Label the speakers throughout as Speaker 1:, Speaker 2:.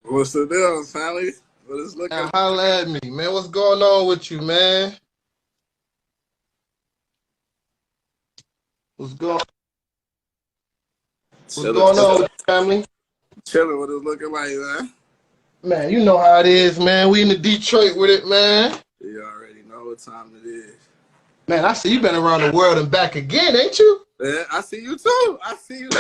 Speaker 1: What's the deal, Sally? What is looking
Speaker 2: Man, holla at me, man. What's going on with you, man? What's going What's
Speaker 1: chilling,
Speaker 2: going on with your family?
Speaker 1: chilling. What is looking like, man?
Speaker 2: Man, you know how it is, man. We in the Detroit with it, man.
Speaker 1: You already know what time it is.
Speaker 2: Man, I see you been around the world and back again, ain't you?
Speaker 1: Yeah, I see you too. I see you.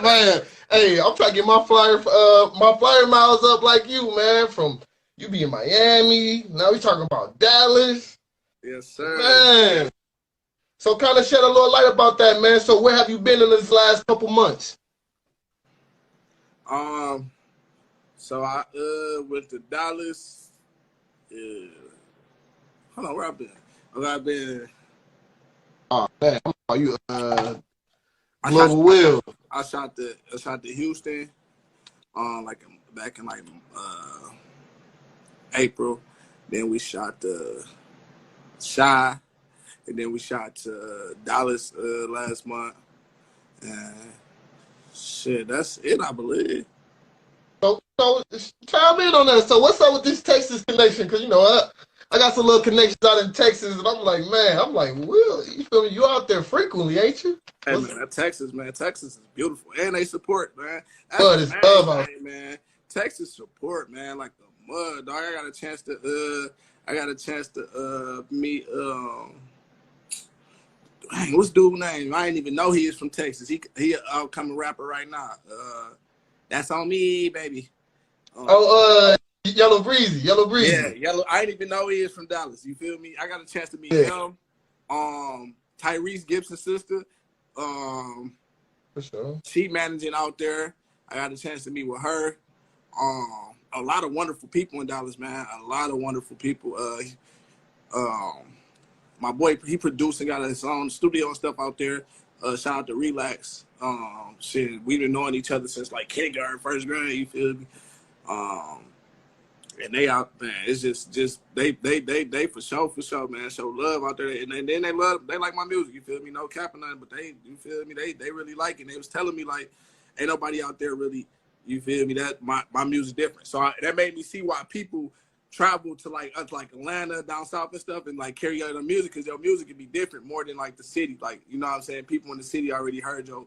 Speaker 2: Man, hey, I'm trying to get my flyer miles up like you, man. From you be in Miami, now we talking about Dallas,
Speaker 1: Yes, sir.
Speaker 2: man. So kind of shed a little light about that, man. So where have you been in this last couple months?
Speaker 1: Um, so I went to Dallas. Uh, hold on, where I been? I've been.
Speaker 2: Oh man, are you
Speaker 1: I shot.
Speaker 2: Global Will?
Speaker 1: I shot to Houston. Like back in like April. Then we shot the Shy, and then we shot to Dallas last month. And shit, that's it, I believe.
Speaker 2: So chime in on that. So what's up with this Texas connection? Because I got some little connections out in Texas, and I'm like, man, Will, you feel me? You out there frequently, ain't you?
Speaker 1: Hey man, Texas is beautiful, and they support, man. That's
Speaker 2: But
Speaker 1: the
Speaker 2: it's
Speaker 1: main
Speaker 2: love out.
Speaker 1: thing, man. Texas support, man, like the mud, dog. I got a chance to meet dang, what's dude's name? I didn't even know he is from Texas. He a upcoming rapper right now. That's on me, baby. Um,
Speaker 2: Yellow Breezy, Yellow
Speaker 1: yeah,
Speaker 2: Breezy.
Speaker 1: Yellow. I didn't even know he is from Dallas. You feel me? I got a chance to meet
Speaker 2: Yeah,
Speaker 1: him. Tyrese Gibson's sister.
Speaker 2: for sure.
Speaker 1: She managing out there. I got a chance to meet with her. A lot of wonderful people in Dallas, man. A lot of wonderful people. Um, my boy, he produced and got his own studio and stuff out there. Shout out to Relax. Shit, we've been knowing each other since like kindergarten, first grade. You feel me? Um, and they out, man. It's just they for sure, man. Show love out there, and then they like my music. You feel me? No cap or nothing, but you feel me? They really like it. They was telling me like, ain't nobody out there really. You feel me? That my music different. So that made me see why people travel to like Atlanta down south and stuff and like carry out their music, because your music can be different more than like the city. Like, you know what I'm saying? People in the city already heard your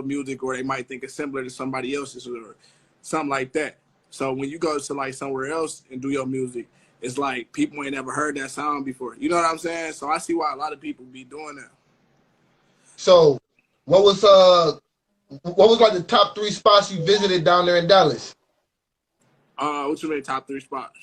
Speaker 1: music, or they might think it's similar to somebody else's or something like that. So when you go to like somewhere else and do your music, it's like people ain't never heard that sound before. You know what I'm saying? So I see why a lot of people be doing that.
Speaker 2: So what was uh what was like the top three spots you visited down there in Dallas?
Speaker 1: What you mean top three spots?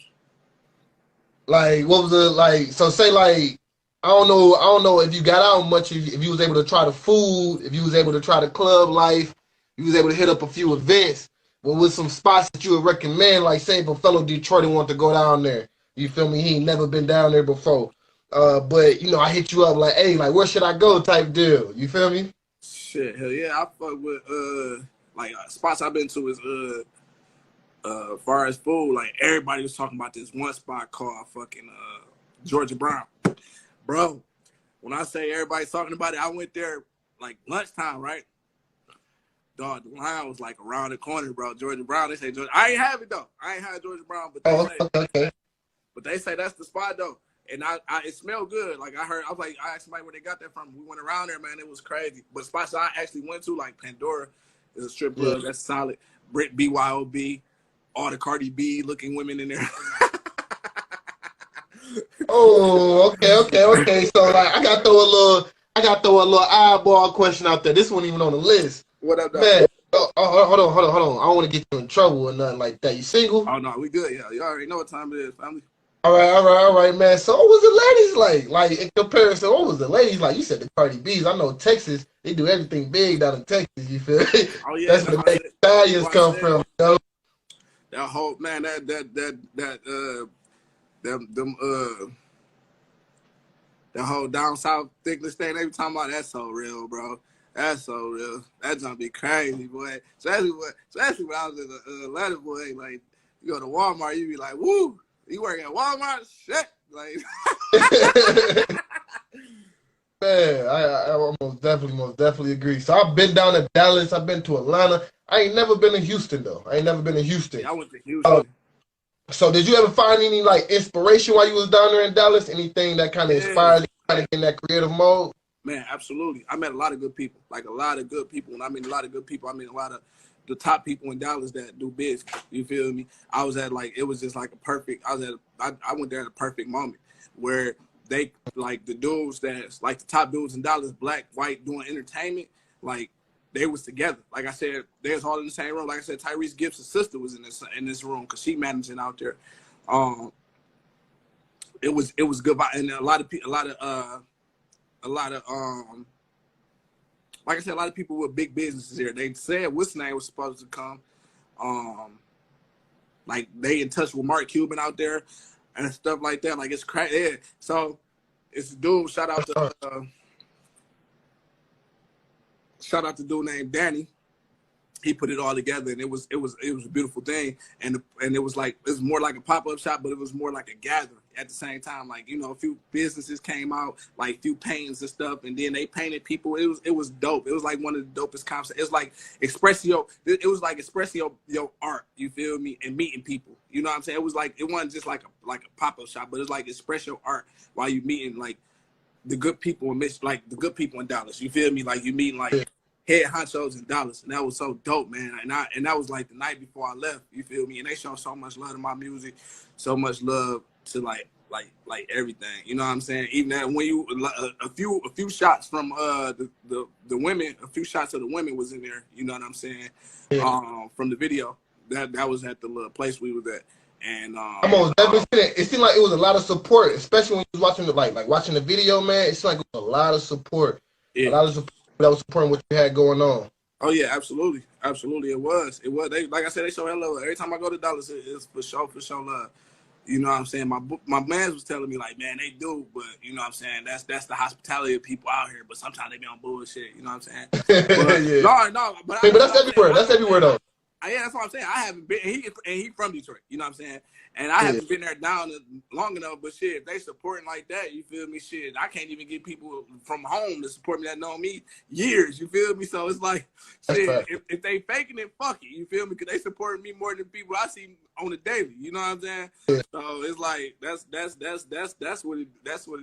Speaker 2: Like what was the like? So say like I don't know if you got out much, if you was able to try the food, if you was able to try the club life, you was able to hit up a few events. What was some spots that you would recommend? Like say if a fellow Detroiter wanted to go down there, you feel me? He ain't never been down there before. But I hit you up like, hey, like where should I go? Type deal. You feel me?
Speaker 1: Shit, hell yeah, I fuck with spots I've been to is far as food, like everybody was talking about this one spot called fucking Georgia Brown. Bro, when I say everybody's talking about it, I went there like lunchtime, right? Dog, the line was like around the corner, bro. Georgia Brown, they say Georgia. I ain't have it though. I ain't had Georgia Brown,
Speaker 2: Oh, okay.
Speaker 1: but they say that's the spot though. And it smelled good. Like I asked somebody where they got that from. We went around there, man. It was crazy. But spots I actually went to, like Pandora, is a strip
Speaker 2: Yeah.
Speaker 1: club. That's solid. Brit BYOB, all the Cardi B looking women in there.
Speaker 2: Oh, okay. So like I got to throw a little eyeball question out there. This one even on the list.
Speaker 1: What up, though?
Speaker 2: Man, hold on. I don't want to get you in trouble or nothing like that. You single?
Speaker 1: Oh no, we good. Yeah, you already know what time it is, family.
Speaker 2: All right, man. So what was the ladies like? Like in comparison, what was the ladies like? You said the Cardi B's. I know Texas, they do everything big down in Texas, you feel me?
Speaker 1: Oh yeah,
Speaker 2: That's where the big stallions come from,
Speaker 1: that whole man, that whole down south thickness thing they be talking about, that's so real, bro. That's so real. That gonna be crazy, boy. Especially when I was in the Atlanta, boy. Like, you go to Walmart, you be like, woo, you work at Walmart? Shit. Like,
Speaker 2: Man, I most definitely agree. So I've been down to Dallas. I've been to Atlanta. I ain't never been to Houston though. I ain't never been to Houston.
Speaker 1: Yeah, I went to
Speaker 2: Uh,
Speaker 1: Houston.
Speaker 2: so did you ever find any like inspiration while you was down there in Dallas? Anything that kind of
Speaker 1: Yeah,
Speaker 2: inspired you kind of in that creative mode?
Speaker 1: man, absolutely. I met a lot of good people, like a lot of good people. And I mean a lot of good people. I mean a lot of the top people in Dallas that do business. You feel me? I was at like, it was just like a perfect, I went there at a perfect moment where they, like the dudes that's like the top dudes in Dallas, black, white, doing entertainment, like they was together. Like I said, they was all in the same room. Like I said, Tyrese Gibson's sister was in this room because she managing out there. Um, it was good, and a lot of people, a lot of like I said, a lot of people with big businesses here. They said what's name was supposed to come. Like they in touch with Mark Cuban out there and stuff like that. Like it's crazy. Yeah. So it's a dude. Shout out to dude named Danny. He put it all together, and it was a beautiful thing. And it was more like a pop-up shop, but it was more like a gathering at the same time. Like, you know, a few businesses came out, like a few paintings and stuff, and then they painted people. It was dope. It was like one of the dopest concepts. It's like it was like expressing your art, you feel me, and meeting people. You know what I'm saying? It was like, it wasn't just like a pop-up shop, but it's like express your art while you meeting like the good people the good people in Dallas. You feel me? Like you meeting like head honchos in Dallas, and that was so dope, man. And that was like the night before I left. You feel me? And they showed so much love to my music, so much love to like everything. You know what I'm saying? Even that when you a few shots from the women, a few shots of the women was in there. You know what I'm saying? From the video that was at the little place we was at. And
Speaker 2: I'm on it seemed like it was a lot of support, especially when you was watching watching the video, man. It seemed like it was a lot of support.
Speaker 1: yeah.
Speaker 2: A lot of support that was supporting what you had going on.
Speaker 1: Oh yeah, absolutely, absolutely. It was. They, like I said, they show hello. Every time I go to Dallas, it's for sure love. You know what I'm saying? My man was telling me like, man, they do, but you know what I'm saying? That's the hospitality of people out here. But sometimes they be on bullshit. You know what I'm saying? But,
Speaker 2: yeah.
Speaker 1: no. But
Speaker 2: that's everywhere. That's everywhere though.
Speaker 1: Yeah, that's what I'm saying. I haven't been, and he from Detroit. You know what I'm saying? And I haven't been there down long enough. But shit, if they supporting like that, you feel me? Shit, I can't even get people from home to support me that know me years. You feel me? So it's like, shit, if they faking it, fuck it. You feel me? Because they support me more than people I see on the daily. You know what I'm saying? Yeah. So it's like that's what it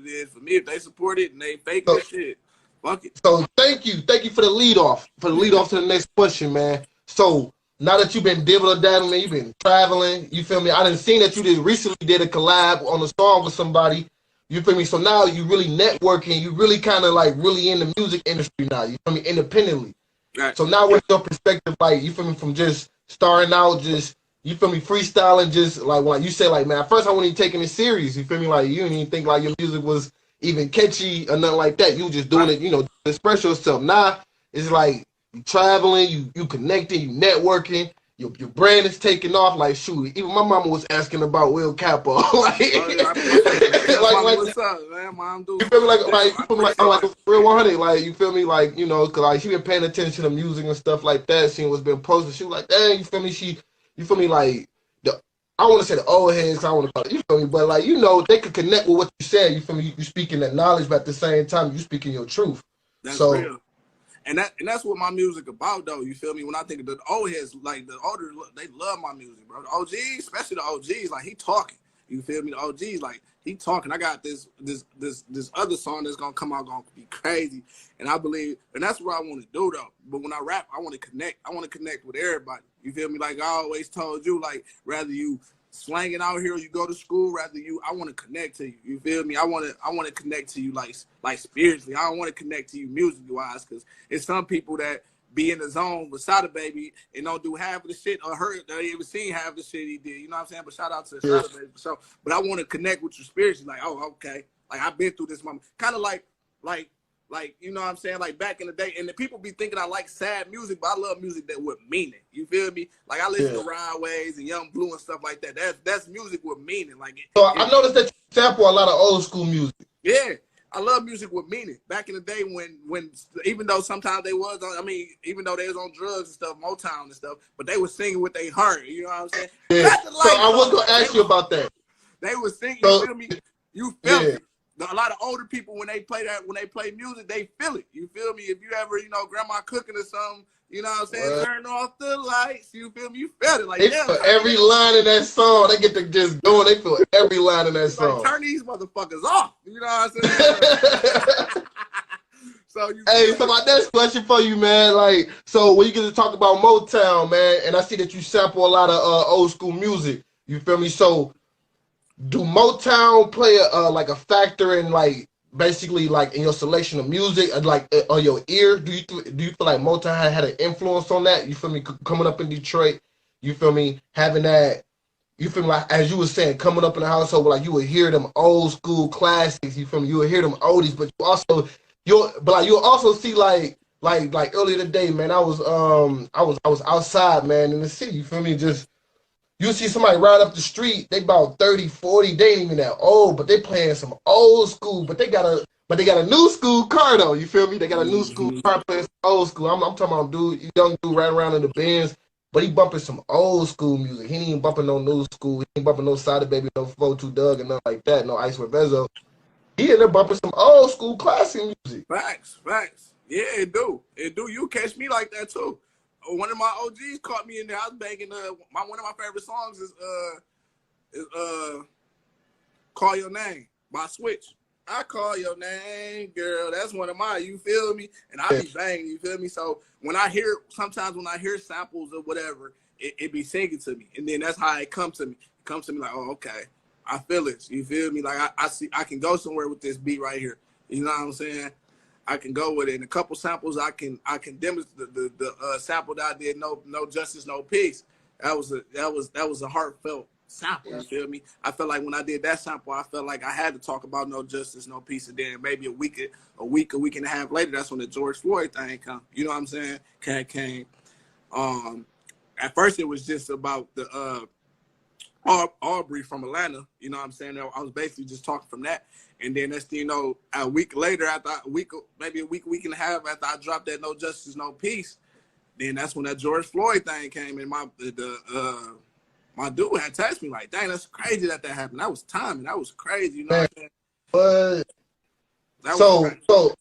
Speaker 1: is for me. If they support it and they faking it, shit, fuck it.
Speaker 2: So thank you for the lead off to the next question, man. So now that you've been dibbling-dabbling, you've been traveling, you feel me? I done seen that you recently did a collab on a song with somebody, you feel me? So now you really networking, you really kind of like really in the music industry now, you feel me? Independently.
Speaker 1: Right.
Speaker 2: So now what's your perspective like, you feel me, from just starting out, just, you feel me, freestyling, just like you said, like, man, at first I wasn't even taking it serious, you feel me? Like, you didn't even think like your music was even catchy or nothing like that. You were just doing it, you know, to express yourself. Now it's like, you traveling, you connecting, you networking, your brand is taking off. Like, shoot, even my mama was asking about Will Capo. Like,
Speaker 1: what's up, man? Mom, dude.
Speaker 2: You feel me? Like real 100. Like, you feel me? Like, you know, cause like she been paying attention to music and stuff like that, seeing what's been posted. She was like, dang, you feel me? You feel me? Like, I want to say the old heads, cause I want to call it, you feel me? But like, you know, they could connect with what you said. You feel me? You speaking that knowledge, but at the same time, you speaking your truth.
Speaker 1: That's real. And that's what my music about though. You feel me? When I think of the old heads, like the older, they love my music, bro. The OGs, especially the OGs, like he talking. You feel me? The OGs, like he talking. I got this other song that's gonna come out, gonna be crazy. And I believe, and that's what I want to do though. But when I rap, I want to connect. I want to connect with everybody. You feel me? Like I always told you, like rather you slanging out here or you go to school, I want to connect to you. You feel me? I want to connect to you like spiritually. I don't want to connect to you musically wise, because it's some people that be in the zone with Sada Baby and don't do half of the shit or heard or even seen half the shit he did. You know what I'm saying? But shout out to Sada Baby. So, but I want to connect with you spiritually. Like, oh, okay. Like I've been through this moment. Kind of like, you know what I'm saying? Like back in the day, and the people be thinking I like sad music, but I love music that with meaning. You feel me? Like I listen to Rideways and Young Blue and stuff like that. That's music with meaning. Like
Speaker 2: I noticed that you sample a lot of old school music.
Speaker 1: Yeah. I love music with meaning. Back in the day when even though sometimes they was on, even though they was on drugs and stuff, Motown and stuff, but they was singing what they heard. You know what I'm saying?
Speaker 2: Yeah. So I was gonna ask you about that.
Speaker 1: They was singing. You feel me? You felt it. A lot of older people when they play music, they feel it. You feel me? If you ever, grandma cooking or something, You know what I'm saying?
Speaker 2: What?
Speaker 1: Turn off the lights. You feel me? You felt it. Like,
Speaker 2: They
Speaker 1: damn,
Speaker 2: feel
Speaker 1: turn
Speaker 2: every line in that song. They get to just going. They feel every line in that
Speaker 1: like,
Speaker 2: song.
Speaker 1: turn these motherfuckers off. You know what I'm saying? So you
Speaker 2: Hey, so my next question for you, man. Like, so when you get to talk about Motown, man, and I see that you sample a lot of old school music. You feel me? So, do Motown play like a factor in like basically like in your selection of music, like on your ear? Do you feel like Motown had an influence on that? You feel me? Coming up in Detroit, you feel me? Having that. You feel me? Like, as you were saying, coming up in the household, like you would hear them old school classics. You feel me? You would hear them oldies, but you'll also see like earlier today, man. I was outside, man, in the city. You feel me? Just you see somebody ride up the street. They about 30, 40. They ain't even that old, but they playing some old school. But they got a new school car though. You feel me? They got a new school car playing some old school. I'm talking about young dude riding around in the Benz. But he bumping some old school music. He ain't even bumping no new school. He ain't bumping no Sada Baby, no 42 Doug, and nothing like that. No Ice with Bezo. He in there bumping some old school classic music.
Speaker 1: Facts. Yeah, it do. You catch me like that too. One of my OGs caught me in there. I was banging one of my favorite songs is Call Your Name by Switch. I call your name, girl. That's one of mine. You feel me? And I be banging. You feel me? So sometimes when I hear samples or whatever, it be singing to me, and then that's how it comes to me. It comes to me like, oh, okay, I feel it. You feel me? Like I see, I can go somewhere with this beat right here. You know what I'm saying? I can go with it. And a couple samples, I can demonstrate the sample that I did. No justice, no peace. That was a heartfelt sample. You feel me? I felt like when I did that sample, I felt like I had to talk about no justice, no peace. And then maybe a week and a half later, that's when the George Floyd thing come. You know what I'm saying? Came. At first, it was just about the Aubrey from Atlanta. You know what I'm saying? I was basically just talking from that. And then next thing you know, a week later, maybe a week and a half after I dropped that No Justice, No Peace, then that's when that George Floyd thing came in. My dude had texted me like, dang, that's crazy that happened. That was timing. That was crazy. You know what I'm saying?
Speaker 2: But
Speaker 1: That was crazy.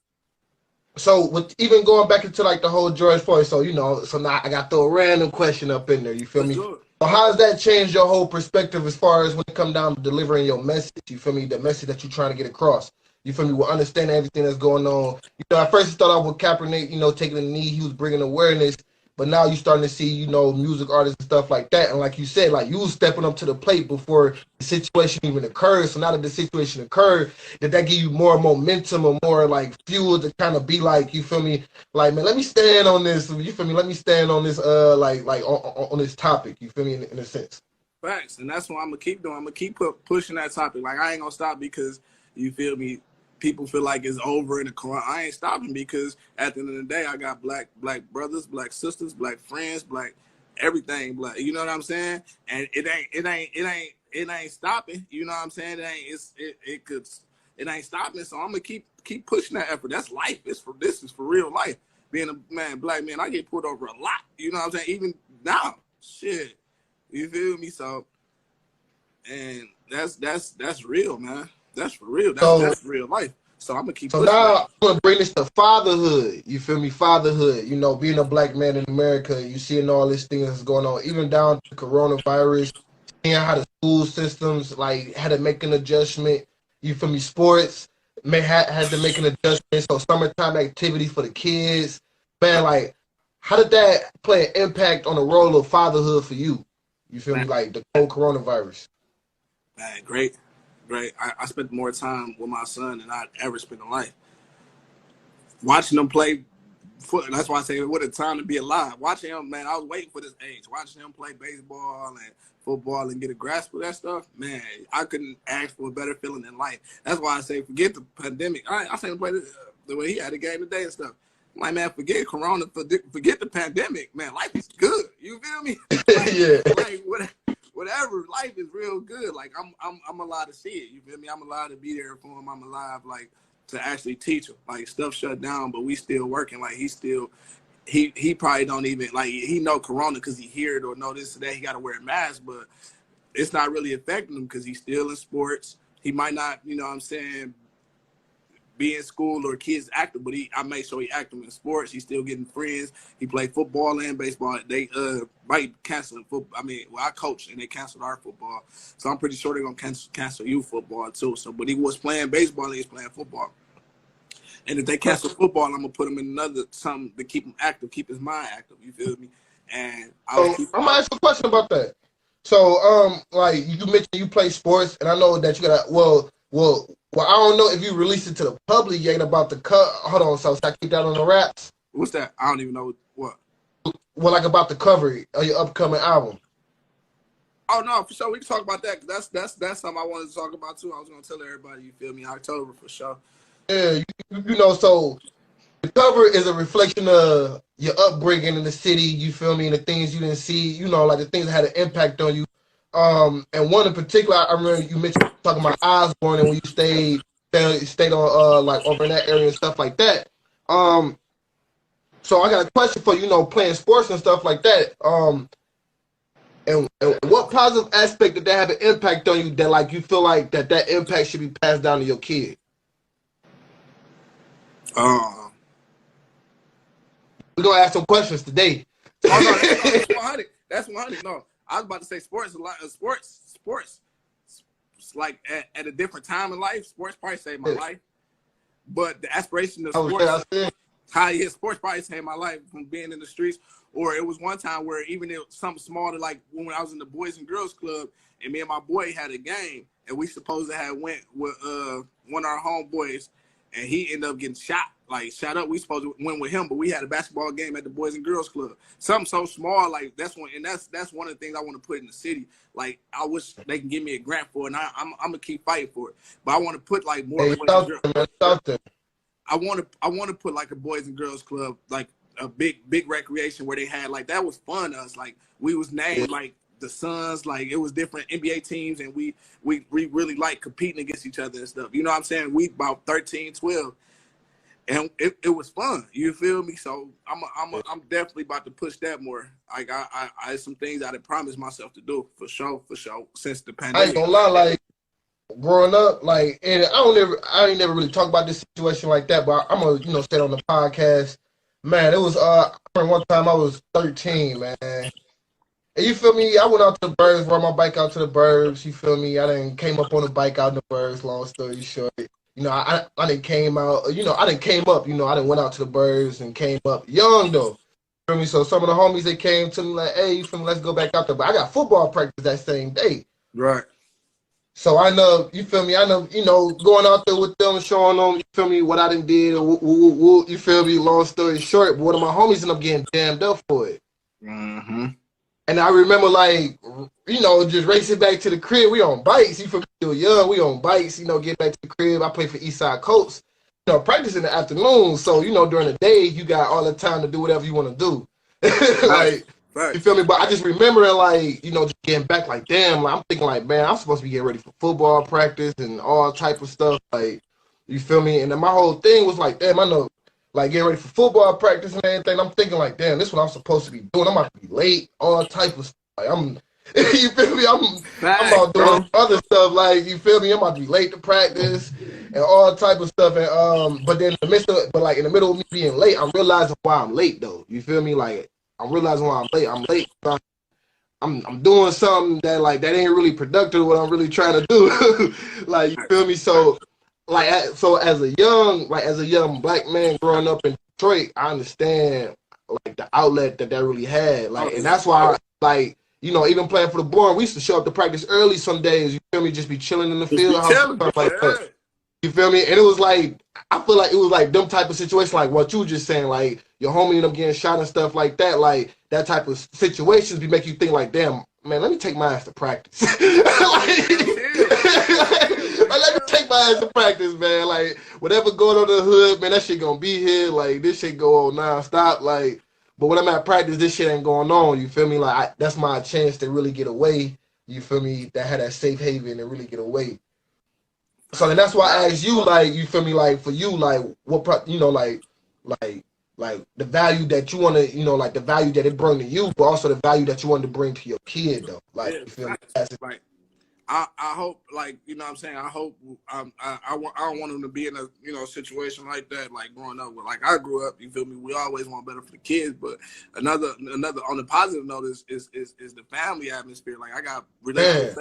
Speaker 2: So with even going back into like the whole George Floyd, so now I got to throw a random question up in there. You feel
Speaker 1: Let's
Speaker 2: me?
Speaker 1: do it.
Speaker 2: So how has that changed your whole perspective as far as when it come down to delivering your message? You feel me? The message that you're trying to get across. You feel me? With understanding everything that's going on. At first you start off with Kaepernick, taking the knee. He was bringing awareness. But now you're starting to see, music artists and stuff like that. And like you said, like you was stepping up to the plate before the situation even occurred. So now that the situation occurred, did that give you more momentum or more like fuel to kind of be like, you feel me? Like, man, let me stand on this. You feel me? Let me stand on this, on this topic. You feel me? In a sense.
Speaker 1: Facts. And that's what I'm going to keep doing. I'm going to keep pushing that topic. Like, I ain't going to stop because, you feel me, people feel like it's over in the corner. I ain't stopping because at the end of the day, I got black brothers, black sisters, black friends, black everything, black. You know what I'm saying? And it ain't stopping. You know what I'm saying? It ain't stopping. So I'm gonna keep pushing that effort. That's life. This is for real life. Being a black man, I get pulled over a lot. You know what I'm saying? Even now, shit. You feel me? So, and that's real, man. That's for real. That's real life. So I'm gonna keep pushing.
Speaker 2: So now I'm gonna bring this to fatherhood. You feel me? Fatherhood. Being a black man in America, you seeing all these things that's going on, even down to coronavirus, seeing how the school systems like had to make an adjustment. You feel me? Sports had to make an adjustment. So summertime activities for the kids. Man, like, how did that play an impact on the role of fatherhood for you? You feel me? Like the whole coronavirus.
Speaker 1: Man, great. I spent more time with my son than I'd ever spent in life. Watching him play foot. That's why I say what a time to be alive. Watching him, man, I was waiting for this age. Watching him play baseball and football and get a grasp of that stuff, man, I couldn't ask for a better feeling in life. That's why I say forget the pandemic. I seen him play the way he had a game today and stuff. I'm like, man, forget Corona, forget the pandemic, man. Life is good. You feel me?
Speaker 2: Yeah.
Speaker 1: Like whatever, life is real good. Like I'm allowed to see it. You feel me? I'm allowed to be there for him. I'm alive, like to actually teach him. Like stuff shut down, but we still working. Like he probably don't even like he know Corona because he hear it or know this or that. He got to wear a mask, but it's not really affecting him because he's still in sports. He might not, you know what I'm saying, be in school or kids active, but I made sure he active in sports. He's still getting friends. He played football and baseball. They might cancel football. I mean, well, I coached and they canceled our football, so I'm pretty sure they're gonna cancel youth football too. So, but he was playing baseball and he was playing football. And if they cancel football, I'm gonna put him in another something to keep him active, keep his mind active. You feel me? And
Speaker 2: I'm gonna ask you a question about that. So, like you mentioned, you play sports, and I know that you got well. I don't know if you released it to the public yet about the cut. Hold on, so I keep that on the wraps.
Speaker 1: What's that? I don't even know what.
Speaker 2: Well, like about the cover of your upcoming album.
Speaker 1: Oh no, for sure we can talk about that. Cause that's something I wanted to talk about too. I was gonna tell everybody. You feel me? October for sure.
Speaker 2: Yeah, you know, so the cover is a reflection of your upbringing in the city, you feel me, and the things you didn't see, you know, like the things that had an impact on you. And one in particular, I remember you mentioned talking about Osborne and when you stayed on like over in that area and stuff like that. So I got a question for you, you know, playing sports and stuff like that. And what positive aspect did that have an impact on you that like you feel like that impact should be passed down to your kid? We're gonna ask some questions today.
Speaker 1: Oh no, that's 100. That's 100. No, I was about to say sports. A lot of sports. Like at a different time in life, sports probably saved my life. But the aspiration of sports, how I hit sports probably saved my life from being in the streets. Or it was one time where even if something small, like when I was in the Boys and Girls Club, and me and my boy had a game, and we supposed to have went with one of our homeboys, and he ended up getting shot up. We supposed to win with him, but we had a basketball game at the Boys and Girls Club. Something so small, like that's one of the things I want to put in the city. Like I wish they can give me a grant for it, and I'm gonna keep fighting for it. But I want to put like more Boys and Girls. I want to put like a Boys and Girls Club, like a big recreation where they had like that was fun to us. Like we was named like the Suns, like it was different NBA teams, and we really like competing against each other and stuff. You know what I'm saying? We about 13, 12. And it was fun. You feel me? So I'm definitely about to push that more. Like I some things I had promised myself to do for sure since the pandemic.
Speaker 2: I ain't gonna lie, like growing up, like, and I ain't never really talk about this situation like that, but I'm gonna say it on the podcast. Man, it was I remember one time I was 13, man. And you feel me? I went out to the birds, rode my bike out to the birds. You feel me? I didn't came up on the bike out in the birds. Long story short. You know, I didn't came out, you know, I didn't came up, you know, I didn't went out to the birds and came up young though. You feel me? So some of the homies, they came to me like, hey, you feel me, let's go back out there. But I got football practice that same day.
Speaker 1: Right.
Speaker 2: So I know, you feel me, I know, you know, going out there with them, showing them, you feel me, what I done did, you feel me, long story short, but one of my homies ended up getting damned up for it.
Speaker 1: Mm-hmm.
Speaker 2: And I remember, like, you know, just racing back to the crib. We on bikes. You feel me? Still young. We on bikes. You know, get back to the crib. I play for Eastside Colts. You know, practice in the afternoon. So, you know, during the day, you got all the time to do whatever you want to do. Like, right. You feel me? But I just remembering, like, you know, just getting back, like, damn. Like, I'm thinking, like, man, I'm supposed to be getting ready for football practice and all type of stuff. Like, you feel me? And then my whole thing was like, damn, I know. Like getting ready for football practice and everything, I'm thinking like, damn, this is what I'm supposed to be doing. I'm about to be late, all type of stuff. Like you feel me? I'm about doing other stuff. Like you feel me? I'm about to be late to practice and all type of stuff. And but then in the middle of me being late, I'm realizing why I'm late though. You feel me? Like I'm realizing why I'm late. I'm late. I'm doing something that that ain't really productive. What I'm really trying to do. Like you feel me? So. So as a young black man growing up in Detroit, I understand like the outlet that really had, like, and that's why you know, even playing for the Born, we used to show up to practice early some days. You feel me? Just be chilling in the field, that. You feel me? And it was like I feel like it was like them type of situation, like what you were just saying, like your homie and them getting shot and stuff like that. Like that type of situations be make you think like, damn, man, let me take my ass to practice. Let me take my ass to practice, man. Like, whatever going on in the hood, man, that shit gonna be here. Like, this shit go on nonstop. Like, but when I'm at practice, this shit ain't going on. You feel me? Like, that's my chance to really get away. You feel me? That had that safe haven and really get away. So then that's why I asked you, like, you feel me? Like, for you, like, what, you know, like the value that you want to, you know, like the value that it brought to you, but also the value that you want to bring to your kid, though. Like, you feel me?
Speaker 1: Right. I hope, like, you know what I'm saying, I hope, I don't want them to be in a, you know, situation like that, like growing up with, like I grew up, you feel me, we always want better for the kids, but another on the positive note is the family atmosphere. Like I got relationships,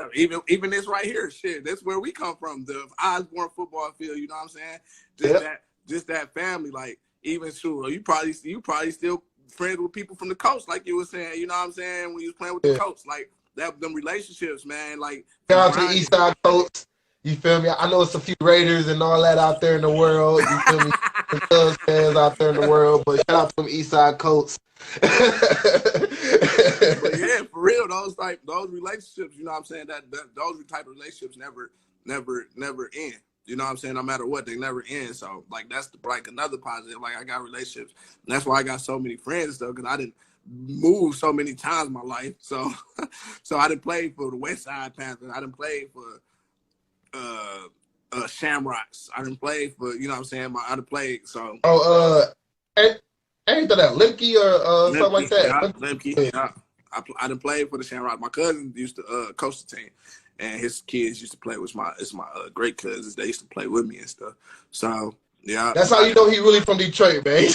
Speaker 1: even this right here, shit, that's where we come from, the Osborne football field, you know what I'm saying, just that family, like, even sure, you probably still friends with people from the coast, like you were saying, you know what I'm saying, when you was playing with the coast, like, them relationships, man, like
Speaker 2: Shout out to the East Side Coast. You feel me? I know it's a few Raiders and all that out there in the world. You feel me? Cubs fans out there in the world, but shout out to them East Side Coast.
Speaker 1: But yeah, for real, those relationships, you know what I'm saying, that those type of relationships never end. You know what I'm saying? No matter what, they never end. So like that's like another positive. Like I got relationships, and that's why I got so many friends though, because I didn't move so many times in my life. So so I didn't play for the West Side Panthers. I didn't play for Shamrocks. I didn't play for, you know what I'm saying, I didn't play. So
Speaker 2: ain't that Limkey or something like that?
Speaker 1: Yeah, Limkey. Yeah. I didn't play for the Shamrocks. My cousin used to coach the team, and his kids used to play with my great cousins. They used to play with me and stuff. So yeah,
Speaker 2: that's how you know he really from Detroit, man.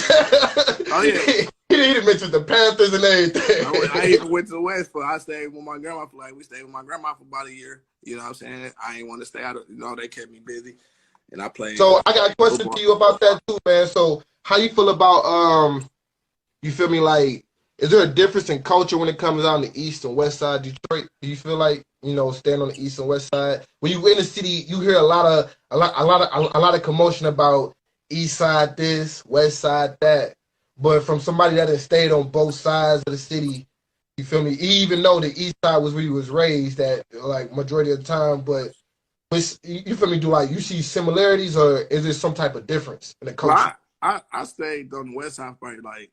Speaker 1: Oh yeah.
Speaker 2: He didn't mention the Panthers and everything.
Speaker 1: I even went to the West, but I stayed with my grandma for we stayed with my grandma for about a year. You know what I'm saying? I ain't want to stay out of, you know, they kept me busy, and I played.
Speaker 2: So I got a question to you about that too, man. So how you feel about you feel me, like, is there a difference in culture when it comes on the East and West Side Detroit? Do you feel like, you know, staying on the East and West Side, when you in the city, you hear a lot of commotion about East Side this, West Side that. But from somebody that has stayed on both sides of the city, you feel me? Even though the East Side was where you was raised at, like majority of the time, but you feel me? Do like you see similarities, or is there some type of difference in the culture?
Speaker 1: Well, I stayed on the West Side probably like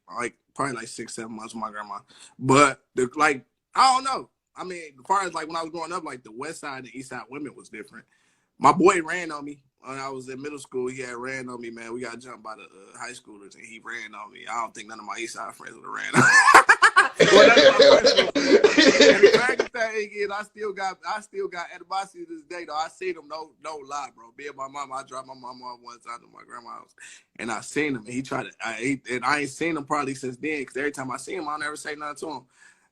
Speaker 1: 6-7 months with my grandma, but I don't know. I mean, as far as like when I was growing up, like the West Side and the East Side women was different. My boy ran on me when I was in middle school. He had ran on me, man. We got jumped by the high schoolers, and he ran on me. I don't think none of my East Side friends would have ran on me. Well, that's my personal opinion. And the crazy thing is, I still got animosity to this day, though. I see them, no lie, bro. Being my mama, I dropped my mama off one time to my grandma's house, and I seen him, and he tried to, and I ain't seen him probably since then, because every time I see him, I never say nothing to him.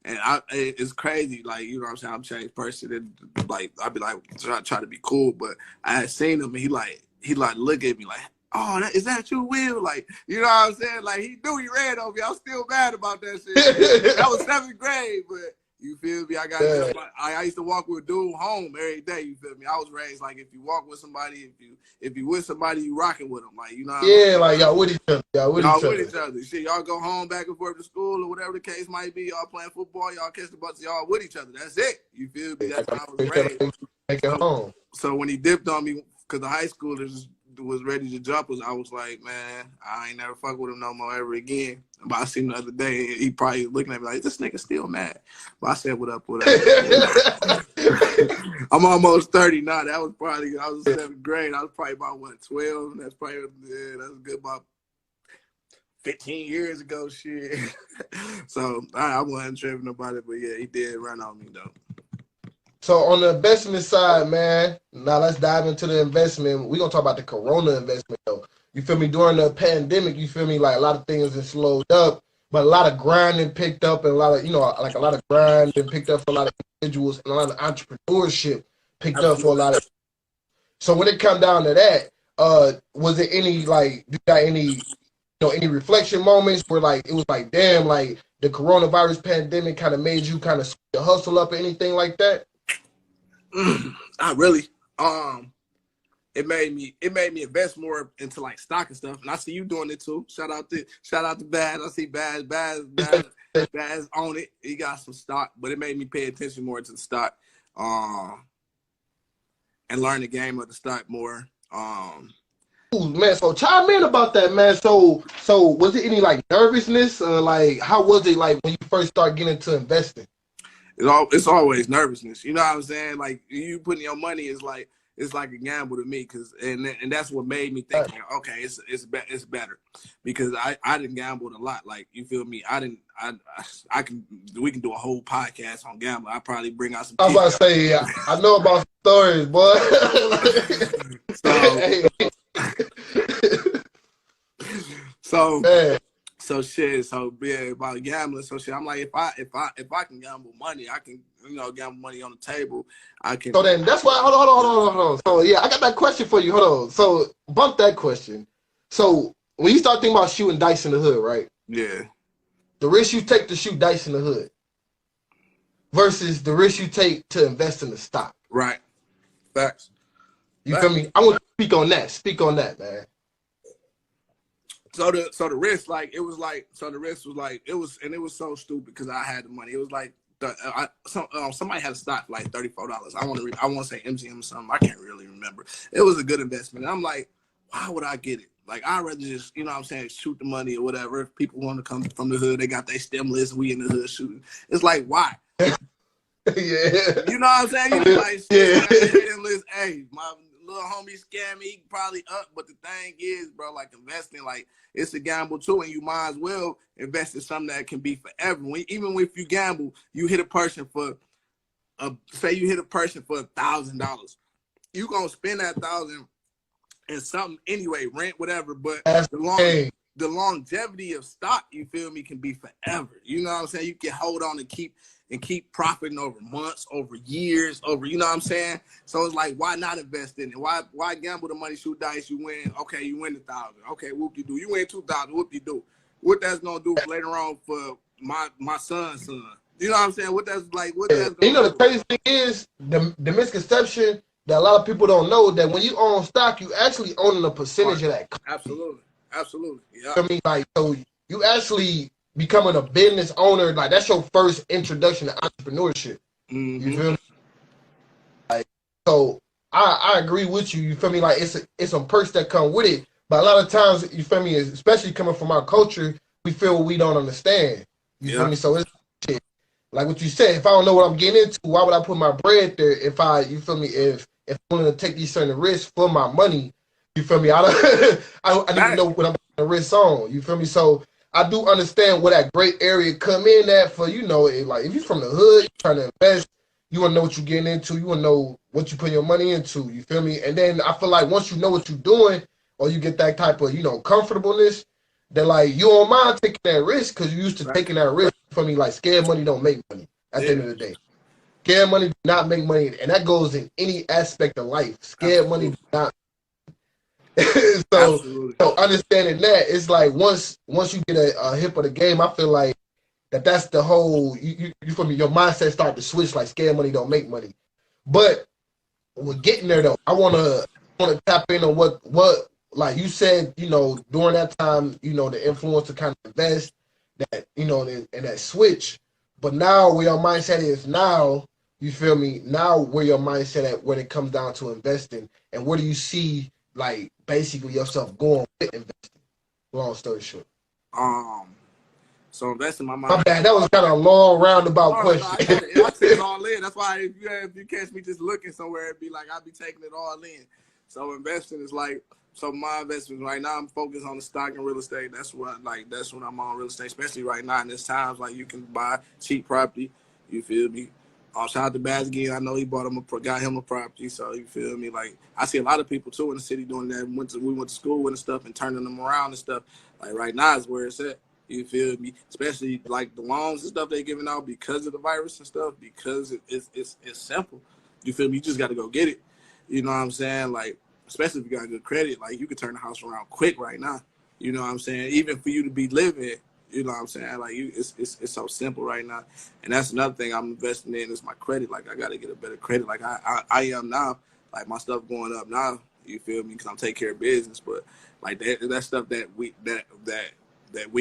Speaker 1: And it's crazy, like, you know what I'm saying, I'm a changed person, and like I be like try to be cool, but I had seen him, and he look at me like, oh, is that you, Will? Like, you know what I'm saying? Like, he knew he ran over me. I'm still mad about that shit. That was 7th grade, but you feel me? I used to walk with a dude home every day. You feel me? I was raised like, if you walk with somebody, if you with somebody, you rocking with them. Like, you know what I mean?
Speaker 2: Like y'all with each other. Y'all with
Speaker 1: each other. Shit, y'all go home back and forth to school or whatever the case might be. Y'all playing football. Y'all catch the bus. Y'all with each other. That's it. You feel me? That's how I was raised. So when he dipped on me, because the high schoolers was ready to jump us, I was like, man, I ain't never fuck with him no more ever again. But I seen him the other day, he probably looking at me like, this nigga still mad. But I said, what up? I'm almost 30 now. I was in 7th grade. I was probably about 12. That's probably, that's good about 15 years ago, shit. So I wasn't tripping about it, but yeah, he did run on me though.
Speaker 2: So on the investment side, man, now let's dive into the investment. We're going to talk about the Corona investment, though. You feel me? During the pandemic, you feel me? Like, a lot of things have slowed up, but a lot of grinding picked up, and a lot of, you know, like a lot of grinding picked up for a lot of individuals, and a lot of entrepreneurship picked up for a lot of. So when it come down to that, was there any, like, you got any, any reflection moments where, like, it was like, damn, like, the coronavirus pandemic kind of made you kind of hustle up or anything like that?
Speaker 1: Not really. It made me invest more into like stock and stuff, and I see you doing it too. Shout out to Baz. I see Baz on it. He got some stock, but it made me pay attention more to the stock, and learn the game of the stock more.
Speaker 2: Ooh, man, so chime in about that, man. So was it any like nervousness, like how was it like when you first started getting into investing?
Speaker 1: It's always nervousness. You know what I'm saying? Like, you putting your money is like it's like a gamble to me, and that's what made me think, like, okay, it's better, because I didn't gamble a lot. Like, you feel me? We can do a whole podcast on gambling. I probably bring out some.
Speaker 2: I was about to say, yeah, I know about stories, boy.
Speaker 1: So,
Speaker 2: Man.
Speaker 1: so shit. So yeah, about gambling. So shit. I'm like, if I can gamble money, I can, gamble money on the table. I can.
Speaker 2: So then that's why. Hold on. So yeah, I got that question for you. Hold on. So bump that question. So when you start thinking about shooting dice in the hood, right?
Speaker 1: Yeah.
Speaker 2: The risk you take to shoot dice in the hood versus the risk you take to invest in the stock.
Speaker 1: Right. Facts.
Speaker 2: You feel me? I want to speak on that. Speak on that, man.
Speaker 1: So the risk, like, the risk was like, it was so stupid because I had the money. It was like somebody had a stock for like $34. I want to say MGM or something. I can't really remember. It was a good investment. And I'm like, why would I get it? Like, I'd rather just, what I'm saying, shoot the money or whatever. If people want to come from the hood, they got their stimulus, we in the hood shooting. It's like, why?
Speaker 2: Yeah.
Speaker 1: You know what I'm saying? You like, yeah. Stimulus, hey, my little homie scam me, he probably up. But the thing is, bro, like, investing, like, it's a gamble too, and you might as well invest in something that can be forever. Even if you gamble, you hit a person for, say you hit a person for $1,000. You gonna spend that $1,000 in something anyway, rent, whatever. But the longevity of stock, you feel me, can be forever. You know what I'm saying? You can hold on and keep profiting over months, over years, over, you know what I'm saying? So it's like, why not invest in it? Why gamble the money, shoot dice, you win, okay, you win $1,000. Okay, whoop-de-doo. You win $2,000, whoop-de-doo. What that's gonna do later on for my son's son? You know what I'm saying? What that's like, what that's gonna
Speaker 2: do? The crazy thing is, the misconception that a lot of people don't know, that when you own stock, you actually owning a percentage of that company.
Speaker 1: Absolutely. Yeah.
Speaker 2: I mean, like, so you actually becoming a business owner, like, that's your first introduction to entrepreneurship.
Speaker 1: Mm-hmm.
Speaker 2: You feel me? Like, so I agree with you. You feel me? Like, it's some perks that come with it, but a lot of times, you feel me, especially coming from our culture, we feel we don't understand. You feel me? So it's shit. Like what you said, if I don't know what I'm getting into, why would I put my bread there if you feel me, if I'm willing to take these certain risks for my money, you feel me? I need to know what I'm taking the risks on. You feel me? So I do understand where that great area come in at for, like, if you're from the hood, you're trying to invest, you want to know what you're getting into, you want to know what you put your money into, you feel me? And then I feel like once you know what you're doing, or you get that type of, comfortableness, that, like, you don't mind taking that risk because you're used to taking that risk. For me, like, scared money don't make money at the end of the day. Scared money do not make money, and that goes in any aspect of life. Scared money do not. So understanding that, it's like once you get a hip of the game, I feel like that's the whole, you feel me, your mindset start to switch, like, scared money don't make money. But we're getting there though. I wanna tap in on what like you said, during that time, the influence to kind of invest, that, and that switch. But now where your mindset is now, you feel me, now where your mindset at when it comes down to investing, and where do you see, like, basically yourself going with investing? Long story short.
Speaker 1: So investing my mind.
Speaker 2: My bad, that was kind of a long roundabout question.
Speaker 1: No, I take it all in. That's why if you catch me just looking somewhere, it'd be like I'll be taking it all in. So investing is like, so my investments right now, I'm focused on the stock and real estate. That's when I'm on real estate, especially right now in this times. Like, you can buy cheap property. You feel me? Shout out to Baz again. I know he got him a property. So you feel me? Like, I see a lot of people too in the city doing that. We went to school and stuff and turning them around and stuff. Like, right now is where it's at. You feel me? Especially like the loans and stuff they're giving out because of the virus and stuff. Because it's simple. You feel me? You just got to go get it. You know what I'm saying? Like, especially if you got good credit, like, you can turn the house around quick right now. You know what I'm saying? Even for you to be living, you know what I'm saying? Like, it's so simple right now. And that's another thing I'm investing in is my credit. Like, I got to get a better credit. Like I am now. Like, my stuff going up now. You feel me? Because I'm taking care of business. But like that stuff that we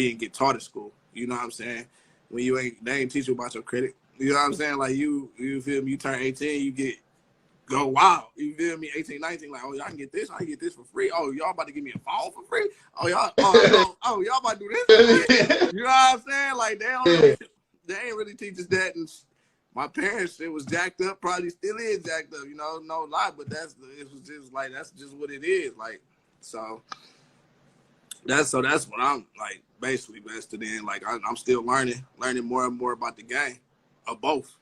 Speaker 1: didn't get taught at school. You know what I'm saying? When they ain't teach you about your credit. You know what I'm saying? Like, you feel me? You turn 18, you get. Go wild. You feel me? 18, 19, like, oh, y'all can get this. I can get this for free. Oh, y'all about to give me a phone for free? Oh, y'all y'all about to do this for free? You know what I'm saying? Like, they ain't really teach us that my parents, it was jacked up, probably still is jacked up, you know, no lie, but it was just like, that's just what it is. Like, so that's what I'm like basically vested in. Like, I'm still learning more and more about the game of both.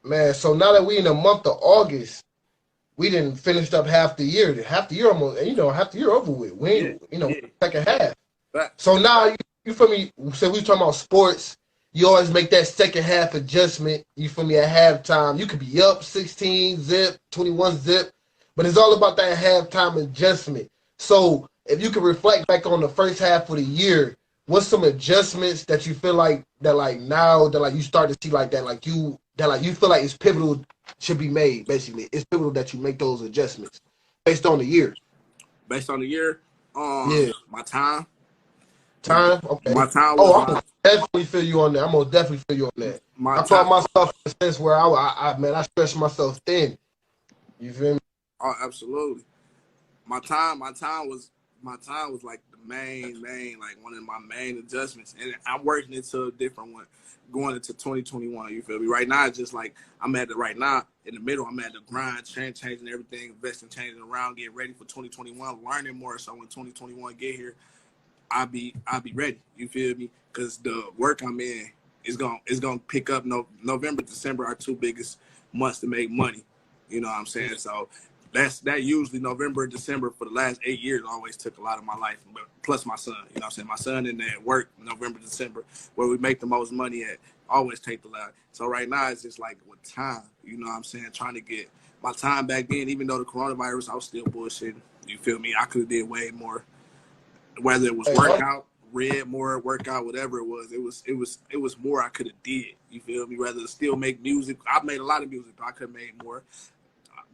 Speaker 2: Man, so now that we in the month of August, we didn't finish up half the year. Half the year almost, half the year over with. We
Speaker 1: Yeah,
Speaker 2: ain't,
Speaker 1: yeah.
Speaker 2: second half.
Speaker 1: But
Speaker 2: So now you feel me? So we talking about sports. You always make that second half adjustment. You feel me? At halftime, you could be up 16 zip, 21 zip, but it's all about that halftime adjustment. So if you could reflect back on the first half of the year, what's some adjustments that you feel like now that you start to see that you feel like it's pivotal should be made? Basically, it's pivotal that you make those adjustments based on the year.
Speaker 1: based on the year,
Speaker 2: Yeah.
Speaker 1: my time,
Speaker 2: Time? Okay.
Speaker 1: my time was
Speaker 2: Oh, I'm gonna definitely feel you on that. I'm gonna definitely feel you on that.
Speaker 1: my
Speaker 2: I
Speaker 1: time.
Speaker 2: caught myself in a sense where I stretched myself thin. You feel me?
Speaker 1: Oh, absolutely. My time was like the main, like one of my main adjustments, and I'm working into a different one, going into 2021. You feel me? Right now, it's just like I'm at the right now in the middle. I'm at the grind, changing everything, investing, changing around, getting ready for 2021, learning more. So when 2021 get here, I'll be ready. You feel me? Because the work I'm in is gonna pick up. November, December are two biggest months to make money. You know what I'm saying? So that usually November, December for the last 8 years always took a lot of my life. But plus my son, you know what I'm saying? My son in there at work, November, December, where we make the most money at, always take the lot. So right now it's just like with time, you know what I'm saying? Trying to get my time back then, even though the coronavirus, I was still bullshitting. You feel me? I could have did way more. Whether it was workout, read more, workout, whatever it was more I could have did. You feel me? Rather still make music. I've made a lot of music, but I could have made more.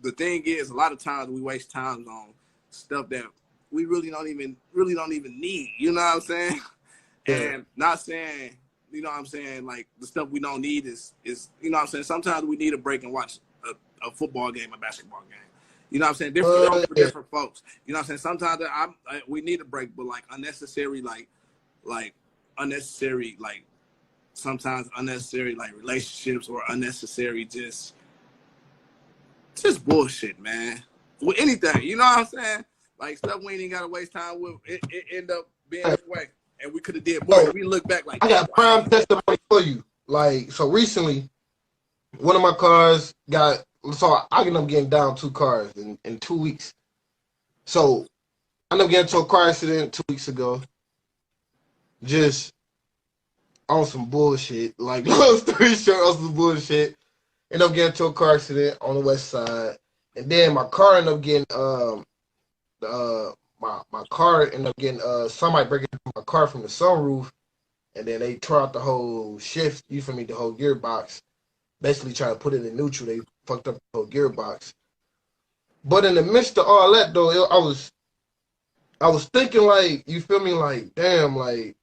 Speaker 1: The thing is, a lot of times we waste time on stuff that we really don't even need. You know what I'm saying?
Speaker 2: Yeah.
Speaker 1: And not saying, you know what I'm saying, like the stuff we don't need is you know what I'm saying. Sometimes we need a break and watch a football game, a basketball game. You know what I'm saying? Different for different folks. You know what I'm saying? Sometimes we need a break, but like unnecessary, sometimes unnecessary like relationships or unnecessary just bullshit, man. With anything, you know what I'm saying? Like stuff we ain't even gotta waste time with. It end up being this way, and we could have did more.
Speaker 2: So,
Speaker 1: We look back like
Speaker 2: I got prime testimony for you. Like, so recently, one of my cars got, so I ended up getting down 2 cars in 2 weeks. So I ended up getting into a car accident 2 weeks ago. Just on some bullshit. Like, long story short, on some bullshit. Ended up getting into a car accident on the west side. And then my car ended up getting, my car ended up getting, somebody breaking my car from the sunroof. And then they tore out the whole shift, you feel me, the whole gearbox. Basically trying to put it in neutral. They fucked up the whole gearbox. But in the midst of all that, though, I was thinking, like, you feel me, like, damn, like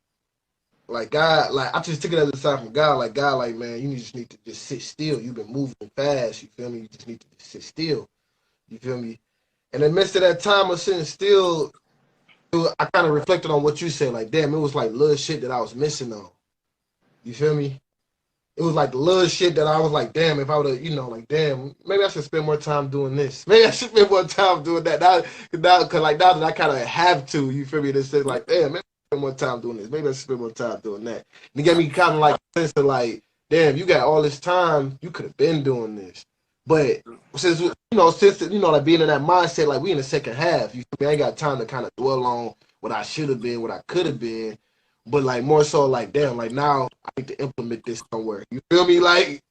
Speaker 2: God, like, I just took it as a sign from God, like, man, you just need to just sit still. You've been moving fast, you feel me? You just need to just sit still, you feel me? And in the midst of that time of sitting still, I kind of reflected on what you said, like, damn, it was like little shit that I was missing on, you feel me? It was like the little shit that I was like, damn, if I would have, like, damn, maybe I should spend more time doing this. Maybe I should spend more time doing that. Now that I kind of have to, you feel me? This is like, damn, maybe I should spend more time doing this. Maybe I should spend more time doing that. And it got me kind of like a sense of like, damn, you got all this time, you could have been doing this. But since like being in that mindset, like we in the second half, you feel me? I ain't got time to kind of dwell on what I should have been, what I could have been. But like more so like damn, like now I need to implement this somewhere. You feel me? Like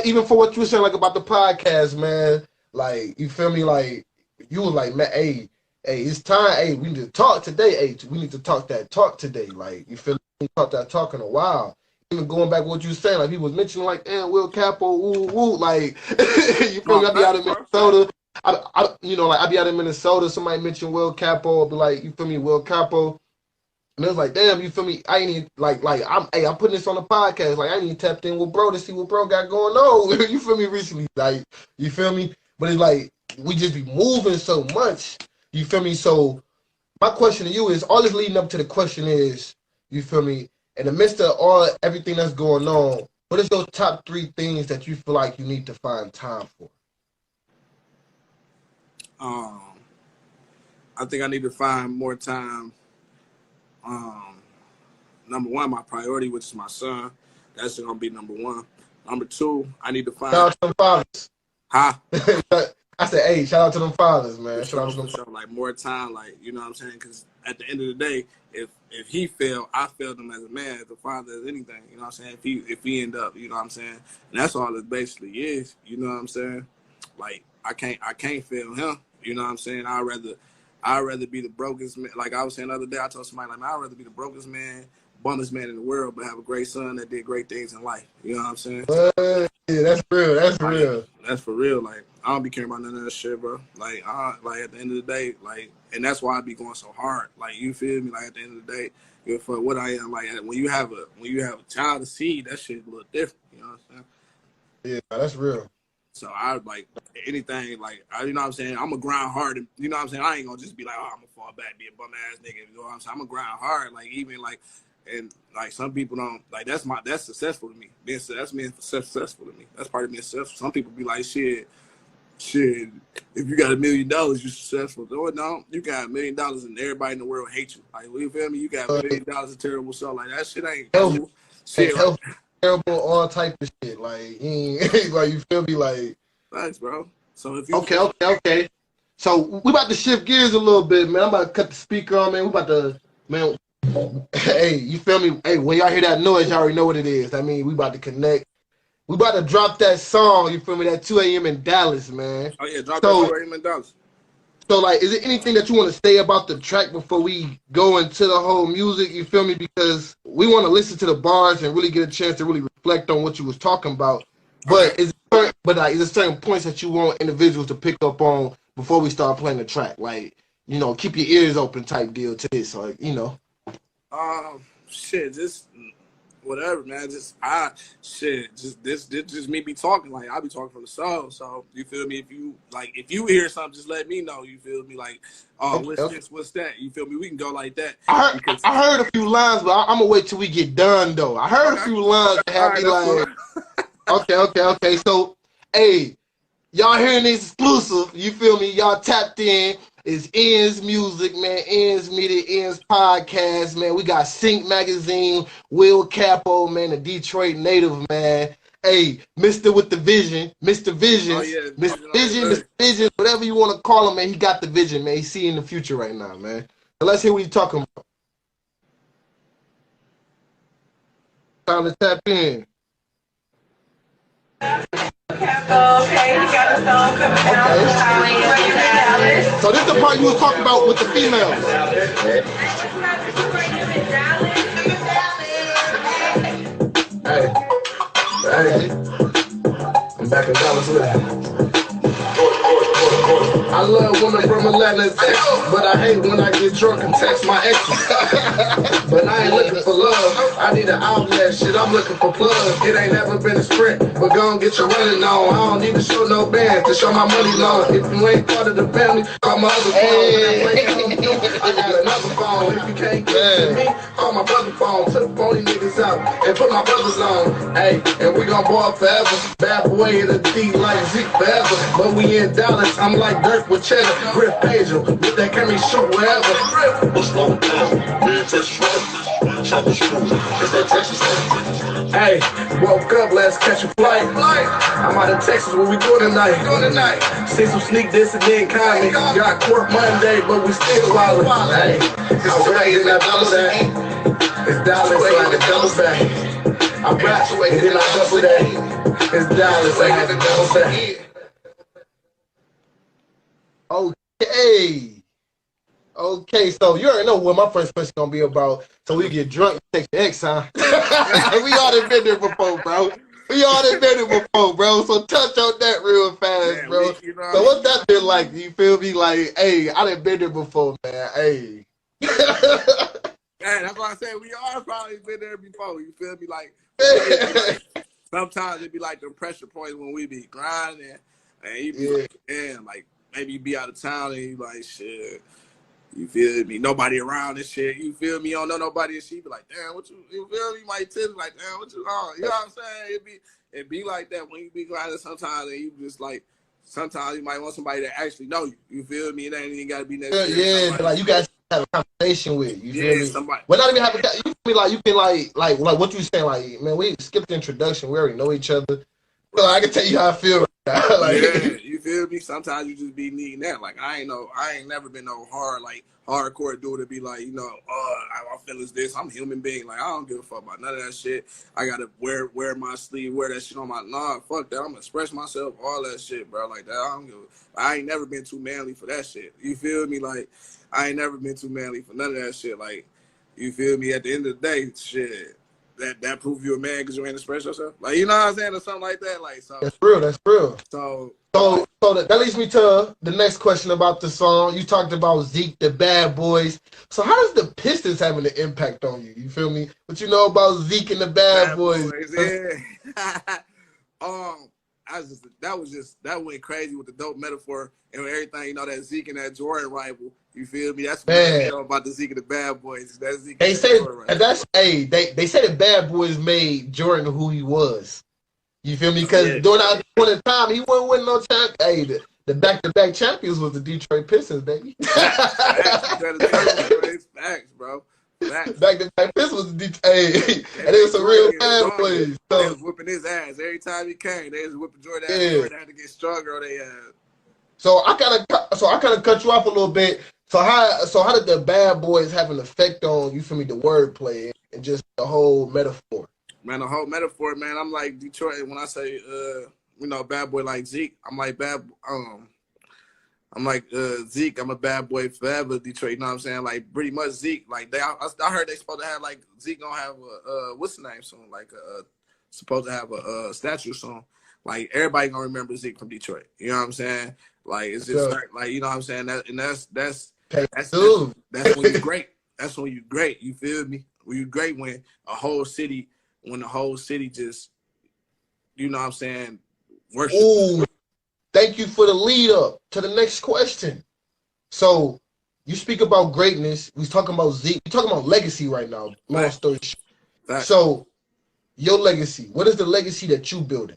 Speaker 2: even for what you were saying like about the podcast, man. Like you feel me? Like you were like, man, hey, it's time. Hey, we need to talk today. Hey, we need to talk that talk today. Like you feel me? We talked that talk in a while. Even going back to what you were saying, like he was mentioning like, damn, Will Capo, woo woo. Like you feel me? I be out in Minnesota. I be out in Minnesota. Somebody mentioned Will Capo. I'll be like, you feel me, Will Capo. And it was like, damn, you feel me? I ain't even, I'm putting this on the podcast. Like, I ain't even tapped in with bro to see what bro got going on. You feel me? Recently, like, you feel me? But it's like, we just be moving so much. You feel me? So, my question to you is, all this leading up to the question is, you feel me? In the midst of everything that's going on, What is your top 3 things that you feel like you need to find time for?
Speaker 1: I think I need to find more time. Number one, my priority, which is my son. That's gonna be number one. Number two, I need to find.
Speaker 2: Shout out to them fathers.
Speaker 1: Huh?
Speaker 2: I said, hey, shout out to them fathers, man. Shout out to them
Speaker 1: fathers. Like more time, like, you know what I'm saying? Because at the end of the day, if he failed, I failed him as a man, as a father, as anything. You know what I'm saying? If he end up, you know what I'm saying? And that's all it basically is. You know what I'm saying? Like I can't fail him. You know what I'm saying? I'd rather be the brokest man. Like I was saying the other day, I told somebody, like, man, I'd rather be the brokest man, bummest man in the world, but have a great son that did great things in life. You know what I'm saying?
Speaker 2: Yeah, that's real. That's real.
Speaker 1: That's for real. Like, I don't be caring about none of that shit, bro. Like, at the end of the day, like, and that's why I be going so hard. Like, you feel me? Like, at the end of the day, for what I am, like, when you have a child to see, that shit a little different. You know what I'm
Speaker 2: saying? Yeah, that's real.
Speaker 1: So I like anything, like, you know what I'm saying? I'm a grind hard, and you know what I'm saying? I ain't gonna just be like, oh, I'm gonna fall back, be a bum ass nigga. You know what I'm saying? I'm gonna grind hard, like, even like, and like some people don't like that's successful to me. That's being successful to me. That's part of being successful. Some people be like, shit. If you got $1 million, you're successful. No, you got $1 million and everybody in the world hates you. Like, you feel me? You got $1 million of terrible stuff. Like, that shit ain't cool. Shit,
Speaker 2: like, terrible, all type of shit. Like, like, you feel me? Like,
Speaker 1: thanks, bro. So if you
Speaker 2: okay. So we about to shift gears a little bit, man. I'm about to cut the speaker on, man. We about to, man. Hey, you feel me? Hey, when y'all hear that noise, y'all already know what it is. I mean, we about to connect. We about to drop that song, you feel me, that 2 a.m. in Dallas, man.
Speaker 1: Oh, yeah, drop that 2 a.m. in Dallas.
Speaker 2: So, like, is there anything that you want to say about the track before we go into the whole music, you feel me? Because we want to listen to the bars and really get a chance to really reflect on what you was talking about. But is there certain points that you want individuals to pick up on before we start playing the track? Like, you know, keep your ears open type deal to this, or, you know.
Speaker 1: Shit, just whatever, man. Just just me be talking. Like, I be talking from the soul. So you feel me? If you hear something, just let me know. You feel me? Like, what's this? What's that? You feel me? We can go like that.
Speaker 2: I heard a few lines, but I'm gonna wait till we get done though. I heard a few lines that have me like, okay. So, hey, y'all hearing this exclusive? You feel me? Y'all tapped in. It's Ian's Music, man. Ian's Media, Ian's Podcast, man. We got Sync Magazine, Will Capo, man, the Detroit native, man. Hey, Mr. with the Vision, Mr. Visions, Mr. Vision, whatever you want to call him, man. He got the vision, man. He's seeing the future right now, man. So let's hear what he's talking about. Time to tap in.
Speaker 3: Okay, he got a song coming out.
Speaker 2: So this is the part you was talking about with the females. Hey. I'm back in Dallas with it. I love when a brother let us text, but I hate when I get drunk and text my exes. But I ain't looking for love, I need an outlet, shit, I'm looking for plugs. It ain't never been a sprint, but go and get your running on. I don't need to show no band to show my money long. If you ain't part of the family, call my other phone. I got another phone, if you can't get to me, call my brother phone. Took phony niggas out and put my brothers on. Hey, and we gon' ball forever. Bad boy in the D like Zeke forever. But we in Dallas, I'm like Dirk with cheddar. Griff Pagel, with that camera shoot wherever. Slow down, hey, woke up, let's catch a flight. I'm out of Texas, what we doing tonight? See some sneak this and then comedy. Got court Monday, but we still wildin'. Hey, I'm ready to double that. It's Dallas, so I can double back. I rap, and then I double that. It's Dallas, I got to double back. Okay, so you already know what my first question gonna be about. So we get drunk and text the ex, huh? We all done been there before, bro. So touch on that real fast, bro. So what's that been like? You feel me? Like, hey, I done been there before, man. Hey.
Speaker 1: Man, that's why I said we all probably been there before. You feel me? Like, sometimes it be like the pressure points when we be grinding, and you be like, damn, like maybe you be out of town and you like, shit. You feel me? Nobody around and shit. You feel me? You don't know nobody and she be like, damn, what you feel me? You might tell me like, damn, what you on? You know what I'm saying? It be like that when you be grinding sometimes and you just like, sometimes you might want somebody that actually know you. You feel me? It ain't even gotta be necessarily
Speaker 2: Yeah,
Speaker 1: somebody.
Speaker 2: like you guys have a conversation with. You feel me?
Speaker 1: Somebody.
Speaker 2: Well, not even have a. You feel me? Like you can like what you saying? Like, man, we skipped the introduction. We already know each other. So I can tell you how I feel right now. Like,
Speaker 1: yeah, you feel me? Sometimes you just be needing that. Like I ain't never been no hardcore dude to be like, you know, I feel is this. I'm a human being. Like I don't give a fuck about none of that shit. I gotta wear my sleeve, wear that shit on my fuck that. I'm gonna express myself, all that shit, bro. Like that. I ain't never been too manly for that shit. You feel me? Like I ain't never been too manly for none of that shit. Like, you feel me? At the end of the day, shit. That prove you a man because you ain't express yourself, like, you know what I'm saying, or something like that. Like, so
Speaker 2: that's real. That's real.
Speaker 1: So
Speaker 2: that leads me to the next question about the song. You talked about Zeke, the Bad Boys. So how does the Pistons having an impact on you? You feel me? What you know about Zeke and the Bad Boys?
Speaker 1: yeah. That went crazy with the dope metaphor and everything. You know, that Zeke and that Jordan rival. You feel me? That's what I know about the Zeke and the Bad Boys. That Zeke.
Speaker 2: They
Speaker 1: and
Speaker 2: say
Speaker 1: Jordan
Speaker 2: they say the Bad Boys made Jordan who he was. You feel me? Because during that point in time, he wasn't winning no champ. Hey, the back-to-back champions was the Detroit Pistons, baby.
Speaker 1: Facts, bro. Facts.
Speaker 2: Back-to-back Pistons was the Detroit. Hey, and they was some real bad boys. So,
Speaker 1: they was whipping his ass every time he came. They was whipping Jordan ass. Jordan had to get stronger on their ass.
Speaker 2: So I kind of cut you off a little bit. So how did the Bad Boys have an effect on, you feel me, the wordplay and just the whole metaphor?
Speaker 1: Man, the whole metaphor, man. I'm like Detroit. When I say, you know, bad boy like Zeke, I'm like Zeke. I'm a bad boy forever, Detroit. You know what I'm saying? Like pretty much Zeke. Like I heard they supposed to have like Zeke gonna have a what's the name soon? Like supposed to have a statue soon. Like everybody gonna remember Zeke from Detroit. You know what I'm saying? Like it's just like, you know what I'm saying? That's when you're great. That's when you're great. You feel me? When you're great when the whole city just, you know what I'm saying, worship.
Speaker 2: Ooh, thank you for the lead up to the next question. So you speak about greatness. We talking about Zeke. We talking about legacy right now. Long story short. So your legacy. What is the legacy that you building?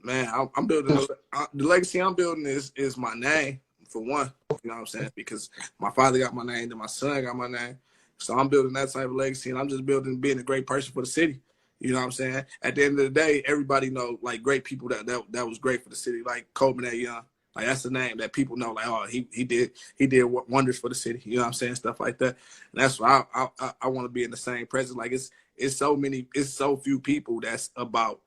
Speaker 1: Man, I'm building the legacy I'm building is my name, for one. You know what I'm saying? Because my father got my name, then my son got my name. So I'm building that type of legacy, and I'm just building being a great person for the city. You know what I'm saying? At the end of the day, everybody know like great people that was great for the city, like Coleman A. Young. Like that's the name that people know. Like, oh, he did wonders for the city. You know what I'm saying? Stuff like that. And that's why I want to be in the same presence. Like it's so few people that's about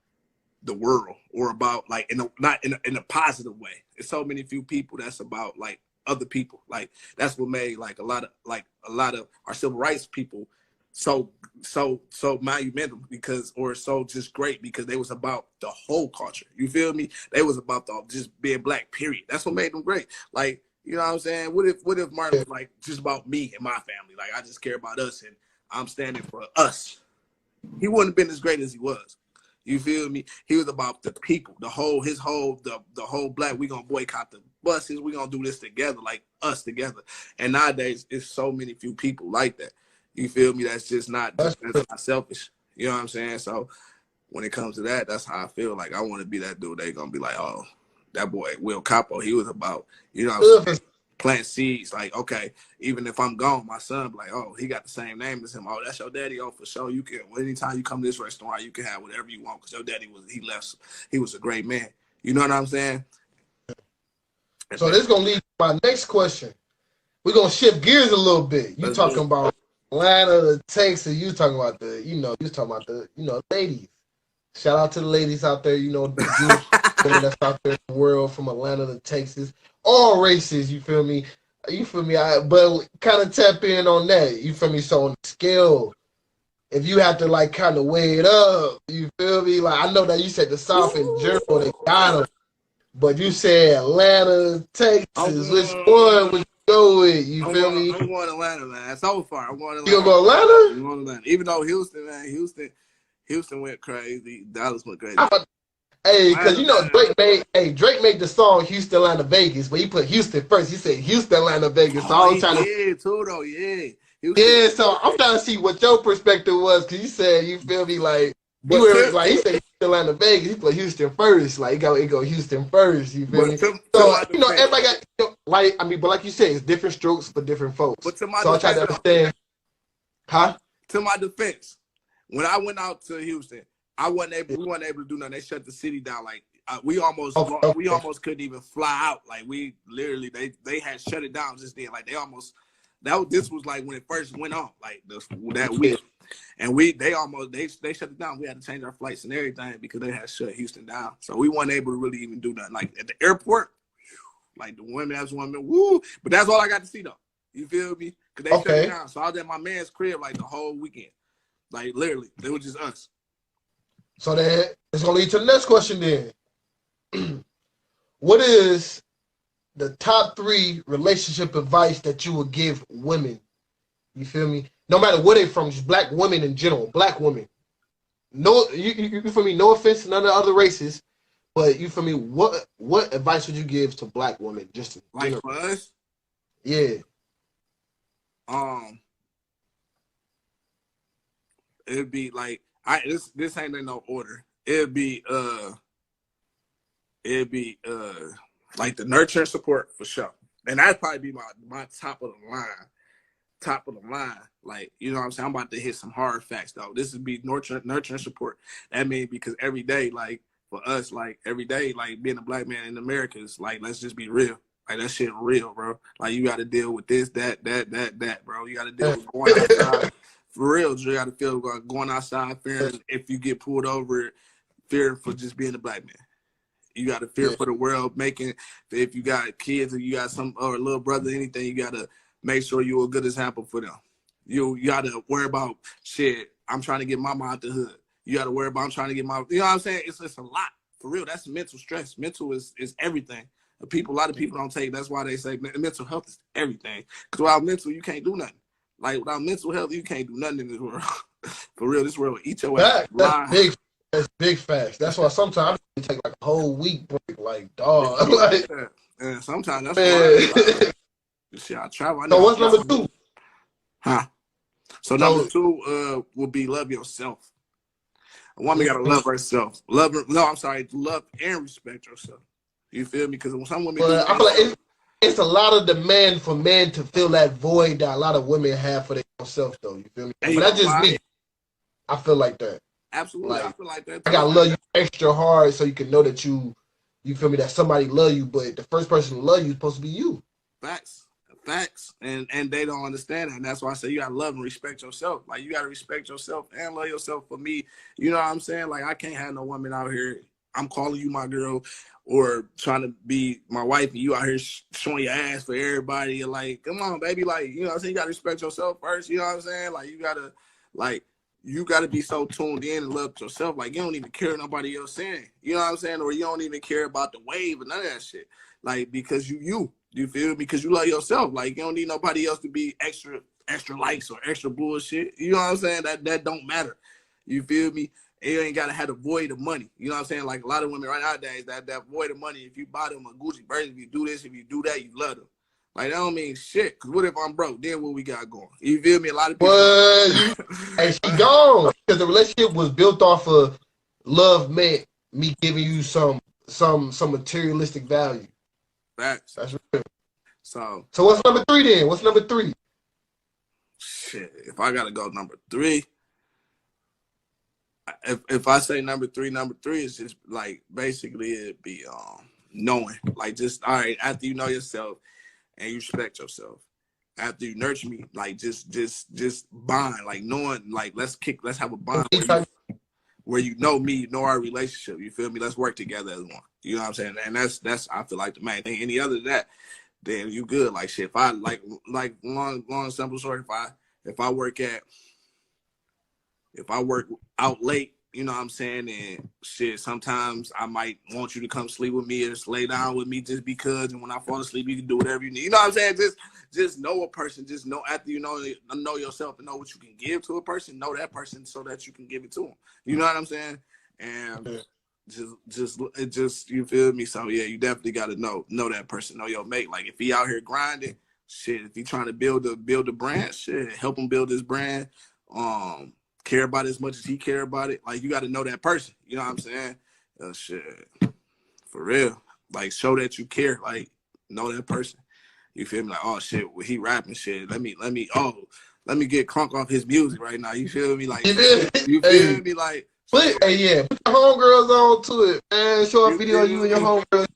Speaker 1: the world or about like not in a positive way. It's so many few people that's about like other people. Like that's what made like a lot of our civil rights people so monumental or so just great because they was about the whole culture. You feel me? They was about just being black, period. That's what made them great. Like, you know what I'm saying? What if Martin was like just about me and my family? Like I just care about us and I'm standing for us. He wouldn't have been as great as he was. You feel me? He was about the people, the whole black, we gonna boycott the buses, we gonna do this together, like us together. And nowadays, it's so many few people like that. You feel me? That's not selfish. You know what I'm saying? So when it comes to that, that's how I feel. Like I want to be that dude. They gonna be like, oh, that boy Will Capo, he was about, you know what I'm saying? Plant seeds, like, okay, even if I'm gone, my son be like, oh, he got the same name as him. Oh, that's your daddy. Oh, for sure. You can, anytime you come to this restaurant, you can have whatever you want because your daddy he was a great man. You know what I'm saying?
Speaker 2: So this is gonna lead to my next question. We're gonna shift gears a little bit. You talking about Atlanta, Texas. You talking about the ladies. Shout out to the ladies out there. You know, the beautiful that's out there in the world from Atlanta to Texas. All races, you feel me? But kind of tap in on that, you feel me? So on the scale, if you have to like kind of weigh it up, you feel me? Like I know that you said the South in general, they got them. But you said Atlanta, Texas, which one would you go with? You feel me?
Speaker 1: I'm going Atlanta, man. So far, I'm going Atlanta.
Speaker 2: You gonna go Atlanta?
Speaker 1: I'm going Atlanta. Even though Houston, man, Houston went crazy. Dallas went crazy.
Speaker 2: Hey, cause you know Drake made the song Houston, Atlanta, Vegas, but he put Houston first. He said Houston, Atlanta, Vegas. So I
Speaker 1: Oh,
Speaker 2: was
Speaker 1: he
Speaker 2: trying to
Speaker 1: did too, though. Yeah, Houston.
Speaker 2: yeah. So I'm trying to see what your perspective was, cause you said you feel me like you
Speaker 1: But
Speaker 2: were like he said Houston, Atlanta, Vegas. He put Houston first. Like it go Houston first. You feel me?
Speaker 1: to
Speaker 2: So
Speaker 1: my
Speaker 2: you know
Speaker 1: defense,
Speaker 2: everybody got like I mean, but like you said, it's different strokes for different folks.
Speaker 1: but to my
Speaker 2: So I tried
Speaker 1: defense,
Speaker 2: to
Speaker 1: though,
Speaker 2: understand, huh?
Speaker 1: to my defense, when I went out to Houston, we weren't able to do nothing. They shut the city down. Like we
Speaker 2: Okay.
Speaker 1: almost couldn't even fly out. Like we literally, they had shut it down just then. Like they almost this was like when it first went on, like that week, and they shut it down. We had to change our flights and everything because they had shut Houston down. So we weren't able to really even do nothing. Like at the airport, like the women, that's women, woo. But that's all I got to see though. You feel me? Because they shut it down. So I was at my man's crib like the whole weekend. Like literally, it was just us.
Speaker 2: So then it's gonna lead to the next question then. What is the top 3 relationship advice that you would give women? You feel me? No matter where they from, just black women in general, black women. No, you feel me? No offense to none of the other races, but you feel me? What advice would you give to black women? Just
Speaker 1: like for us,
Speaker 2: yeah.
Speaker 1: It'd be like this ain't in no order. It'd be like the nurture and support for sure, and that'd probably be my top of the line. Top of the line, like you know what I'm saying. I'm about to hit some hard facts though. This would be nurture and support. That means because every day, like for us, like every day, like being a black man in America is like let's just be real. Like that shit real, bro. Like you got to deal with this, that, bro. You got to deal with going outside. For real, you got to feel going outside, fearing if you get pulled over, fearing for just being a black man. You got to fear for the world, making if you got kids or you got some or a little brother, anything, you got to make sure you're a good example for them. You got to worry about shit. I'm trying to get mama out the hood. You got to worry about I'm trying to get my. You know what I'm saying? It's a lot for real. That's mental stress. Mental is everything. A lot of people don't take. That's why they say mental health is everything. Because without mental, you can't do nothing. Like without mental health, you can't do nothing in this world. For real, this world will eat your ass.
Speaker 2: That's big facts. That's why sometimes I take like a whole week break. Like dog, like
Speaker 1: and sometimes that's why shit, I travel.
Speaker 2: So what's number 2?
Speaker 1: Huh? So number 2 would be love yourself. A woman gotta love herself. Love and respect yourself. You feel me? Because when some women
Speaker 2: I feel like it's a lot of demand for men to fill that void that a lot of women have for themselves, though. You feel me? But that's just me. I feel like that.
Speaker 1: Absolutely, I feel like that too.
Speaker 2: I gotta love you extra hard so you can know that you feel me, that somebody love you, but the first person to love you is supposed to be you.
Speaker 1: Facts, and they don't understand that, and that's why I say you gotta love and respect yourself. Like you gotta respect yourself and love yourself. For me, you know what I'm saying? Like I can't have no woman out here. I'm calling you my girl, or trying to be my wife, and you out here showing your ass for everybody. You're like, come on, baby. Like you know what I'm saying? You gotta respect yourself first. You know what I'm saying? Like you gotta be so tuned in and love yourself. Like you don't even care what nobody else saying. You know what I'm saying? Or you don't even care about the wave and none of that shit. Like because you feel me? Because you love yourself. Like you don't need nobody else to be extra likes or extra bullshit. You know what I'm saying? That don't matter. You feel me? And you ain't gotta have the void of money. You know what I'm saying? Like a lot of women right nowadays, that void of money. If you buy them a Gucci version, if you do this, if you do that, you love them. Like that don't mean shit. Cause what if I'm broke? Then what we got going? You feel me? A lot of people.
Speaker 2: And she gone because the relationship was built off of love meant me giving you some materialistic value.
Speaker 1: Facts.
Speaker 2: That's real.
Speaker 1: So
Speaker 2: what's number 3 then? What's number 3?
Speaker 1: Shit. If I gotta go number 3, if I say number three is just like basically it'd be knowing. Like just all right, after you know yourself and you respect yourself. After you nurture me, like just bond, like knowing, like let's have a bond where you know me, you know our relationship. You feel me? Let's work together as one. You know what I'm saying? And that's I feel like the main thing. Any other than that, then you good. Like shit. If I like long simple story. If I work out late, you know what I'm saying, and shit, sometimes I might want you to come sleep with me or just lay down with me just because, and when I fall asleep, you can do whatever you need. You know what I'm saying? Just know a person. Just know after you know yourself and know what you can give to a person, know that person so that you can give it to them. You know what I'm saying? And you feel me? So yeah, you definitely got to know that person, know your mate. Like if he out here grinding, shit. If he trying to build a brand, shit, help him build his brand. Care about it as much as he care about it. Like you got to know that person. You know what I'm saying? Shit, for real. Like show that you care. Like know that person. You feel me? Like oh shit, well, he rapping shit. Let me get crunk off his music right now. You feel me? Like you feel me? Like.
Speaker 2: Put your homegirls on to it, man. Show a video of you and your homegirls.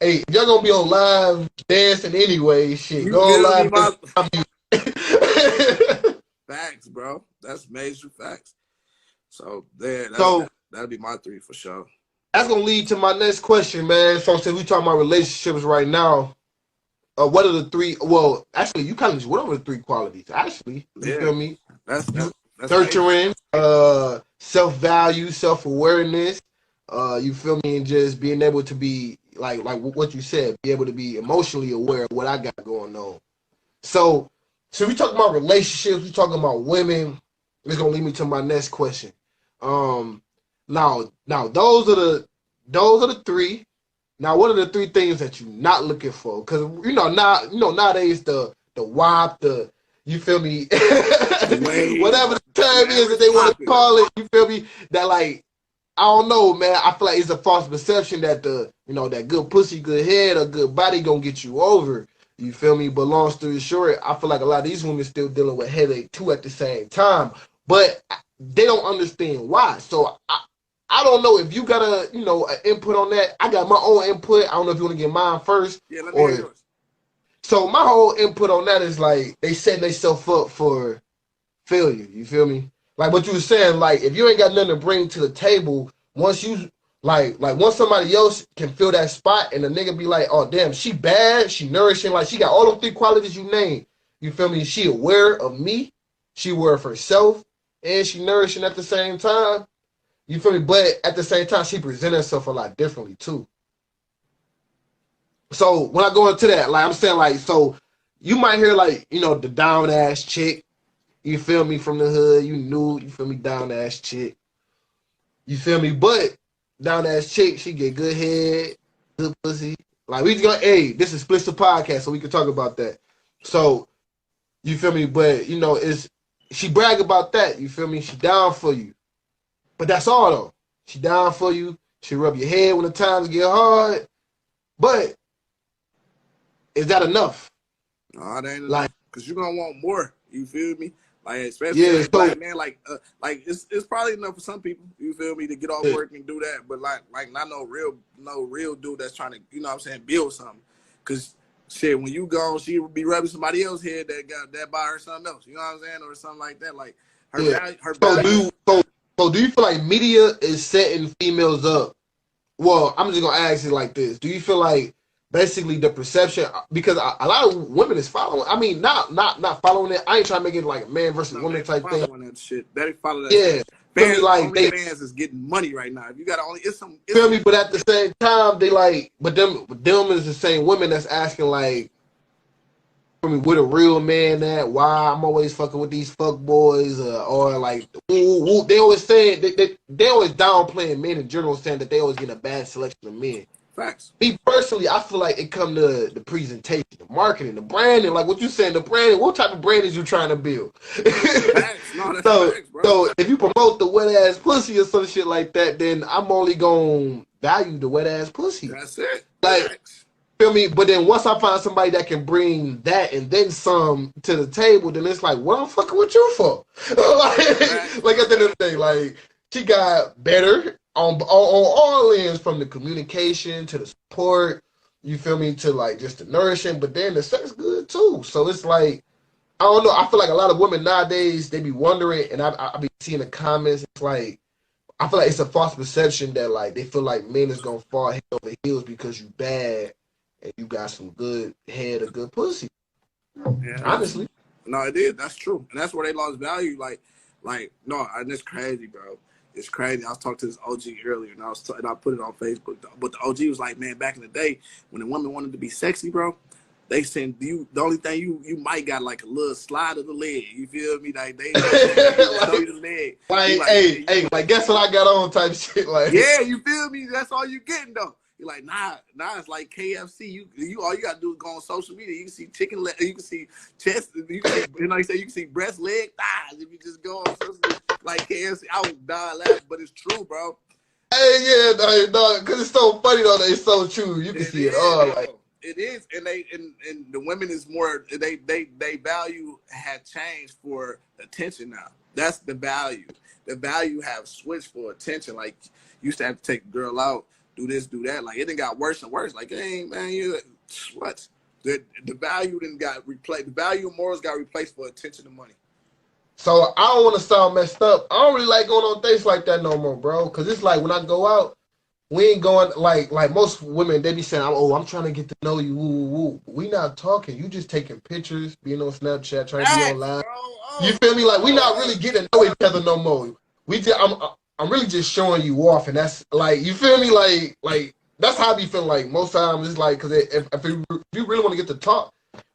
Speaker 2: If y'all gonna be on live dancing anyway, shit,
Speaker 1: you
Speaker 2: go on
Speaker 1: feel
Speaker 2: live.
Speaker 1: me? Facts, bro. That's major facts. So that'd be my 3 for sure.
Speaker 2: That's gonna lead to my next question, man. So since we talking about relationships right now, what are the 3? Well, actually, you kind of just went over the 3 qualities. Actually, you feel me?
Speaker 1: That's
Speaker 2: nurturing, self-value, self-awareness, you feel me, and just being able to be like what you said, be able to be emotionally aware of what I got going on. So we talking about relationships, we talking about women. It's gonna lead me to my next question. Now those are the 3. Now, what are the 3 things that you're not looking for? Because nowadays the WAP, you feel me? Whatever the term is that they want to call it, you feel me? That like, I don't know, man. I feel like it's a false perception that that good pussy, good head, or good body gonna get you over. You feel me? But long story short, I feel like a lot of these women still dealing with headache too at the same time, but they don't understand why. So I don't know if you got an input on that. I got my own input. I don't know if you want to get mine first.
Speaker 1: Yeah, let me hear yours.
Speaker 2: So my whole input on that is like they setting themselves up for failure. You feel me? Like what you were saying, like if you ain't got nothing to bring to the table, once you once somebody else can fill that spot and the nigga be like, oh damn, she bad, she nourishing, like she got all the 3 qualities you named. You feel me? She aware of me, she aware of herself, and she nourishing at the same time. You feel me? But at the same time, she present herself a lot differently too. So when I go into that, like I'm saying, like, so you might hear like, the down ass chick, you feel me, from the hood, you feel me, down ass chick. You feel me? But down ass chick, she get good head, good pussy. Like we just gonna, hey, this is Split the Podcast, so we can talk about that. So you feel me? But she brag about that, you feel me? She down for you. But that's all though. She down for you. She rub your head when the times get hard. But is that enough?
Speaker 1: No, it ain't enough. Cause you're gonna want more. You feel me? Like especially as a black man, like it's probably enough for some people. You feel me, to get off work and do that. But like not no real dude that's trying to, what I'm saying, build something. Cause shit, when you gone, she would be rubbing somebody else's head that got that buy her something else. You know what I'm saying, or something like that. Like her value.
Speaker 2: So do you feel like media is setting females up? Well, I'm just gonna ask it like this: do you feel like basically the perception, because a lot of women is following? I mean, not following it. I ain't trying to make it like a man versus woman type thing.
Speaker 1: That shit. They follow that.
Speaker 2: Yeah,
Speaker 1: fans, like fans is getting money right now. If you got only,
Speaker 2: feel me. But at the same time, they like, but them is the same women that's asking like, I mean, where the real man at? Why I'm always fucking with these fuck boys, or like, they always saying they always downplaying men in general, saying that they always get a bad selection of men.
Speaker 1: Facts.
Speaker 2: Me personally, I feel like it come to the presentation, the marketing, the branding, like what you saying, the branding. What type of brand is you trying to build?
Speaker 1: Facts. No, that's facts, bro.
Speaker 2: So if you promote the wet ass pussy or some shit like that, then I'm only gonna value the wet ass pussy.
Speaker 1: That's it.
Speaker 2: Like.
Speaker 1: Facts.
Speaker 2: Feel me? But then once I find somebody that can bring that and then some to the table, then it's like, what I'm fucking with you for? like at the end of the day, like she got better on all ends, from the communication to the support, you feel me, to like just the nourishing, but then the sex good too. So it's like, I don't know. I feel like a lot of women nowadays, they be wondering, and I be seeing the comments, it's like, I feel like it's a false perception that like they feel like men is gonna fall head over heels because you bad and you got some good head or good pussy. Yeah, honestly.
Speaker 1: No, it is. That's true. And that's where they lost value. No, and it's crazy, bro. It's crazy. I was talking to this OG earlier, and I put it on Facebook. But the OG was like, man, back in the day, when a woman wanted to be sexy, bro, they send you. The only thing you might got like a little slide of the leg. You feel me? Like they show you the leg.
Speaker 2: Like,
Speaker 1: Like,
Speaker 2: hey, like guess what I got on type shit. Like,
Speaker 1: yeah, you feel me? That's all you getting though. You're like, nah, it's like KFC. You all you gotta do is go on social media. You can see chicken leg, you can see chest, you can see, you know, you say you can see breast, leg, thighs. If you just go on social media, like KFC, I was dying laughing, but it's true, bro.
Speaker 2: hey, yeah, no, because it's so funny though. That it's so true. You can see it all. Like,
Speaker 1: it is, and the women is more. They value had changed for attention now. That's the value. The value have switched for attention. Like you used to have to take a girl out, do this, do that. Like it didn't got worse and worse. Like, hey man, you what? The value didn't got replaced. The value of morals got replaced for attention and money.
Speaker 2: so I don't want to sound messed up. I don't really like going on dates like that no more, bro. Cause it's like when I go out, we ain't going like most women. They be saying, "Oh, I'm trying to get to know you." Woo, woo, woo. We not talking. You just taking pictures, being on Snapchat, trying to be online. You feel me? Like we not really getting to know each other no more. We just, I'm really just showing you off, and that's like, you feel me? Like that's how I be feeling. Like most times it's like, cause if you really want to get to talk,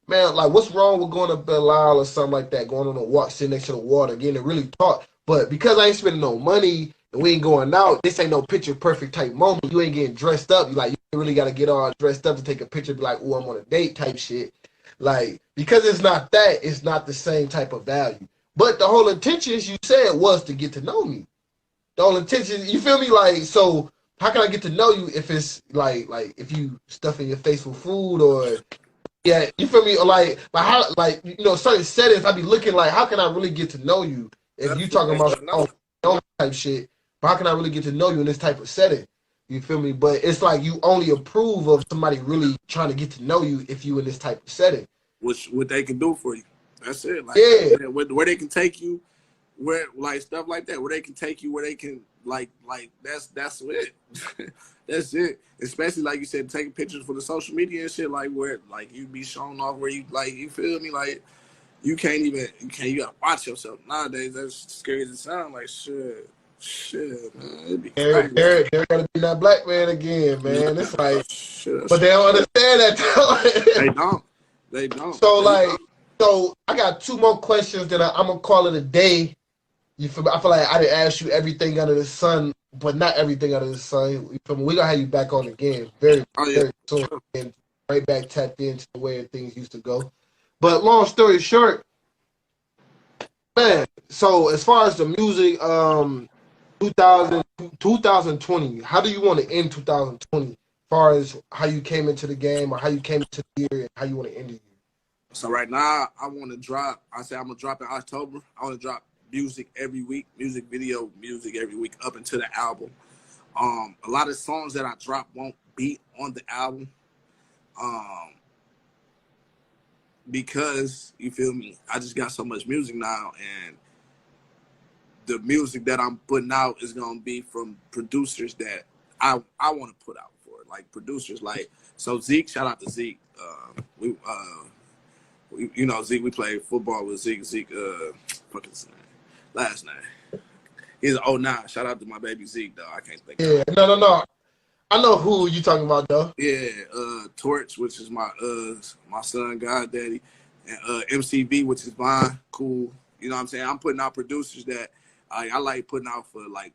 Speaker 2: man, like what's wrong with going to Belle Isle or something like that, going on a walk, sitting next to the water, getting to really talk. But because I ain't spending no money and we ain't going out, this ain't no picture perfect type moment. You ain't getting dressed up. You really got to get all dressed up to take a picture, be like, oh, I'm on a date type shit. Like, because it's not that, it's not the same type of value. But the whole intention, as you said, was to get to know me. The whole intention, you feel me? Like, so how can I get to know you if it's like if you stuffing your face with food, or yeah, you feel me? Or like how, like, you know, certain settings, I be looking like, how can I really get to know you if you talking about type shit? But how can I really get to know you in this type of setting? You feel me? But it's like you only approve of somebody really trying to get to know you if you in this type of setting.
Speaker 1: What they can do for you. That's it. Like,
Speaker 2: yeah,
Speaker 1: where they can take you, where like stuff like that, where they can take you, where they can like that's it. That's it. Especially like you said, taking pictures for the social media and shit, like where like you be showing off where you like, you feel me? Like you gotta watch yourself nowadays. That's scary as it sounds. Like shit, man. It'd be crazy.
Speaker 2: They're gonna be that black man again, man. It's like,
Speaker 1: shit,
Speaker 2: but they don't understand that.
Speaker 1: They don't.
Speaker 2: So I got two more questions that I'm gonna call it a day. You feel me? I feel like I didn't ask you everything under the sun, but not everything under the sun. You feel me? We gonna have you back on again very soon, and right back tapped into the way things used to go. But long story short, man. So as far as the music, 2020, how do you want to end 2020? As far as how you came into the game or how you came into the year and how you want to end the year.
Speaker 1: So right now, I want to drop. I say I'm gonna drop in October. I want to drop music every week, music every week up until the album. A lot of songs that I drop won't be on the album, because you feel me. I just got so much music now, and the music that I'm putting out is gonna be from producers that I want to put out for it. Like producers, like so Zeke. Shout out to Zeke. You know Zeke. We played football with Zeke. Fucking his name. Last name. He's 09. Shout out to my baby Zeke though. I can't think.
Speaker 2: Yeah, no. I know who you talking about though.
Speaker 1: Yeah, Torch, which is my son, God Daddy, and MCV, which is mine. Cool. You know what I'm saying? I'm putting out producers that I like putting out for like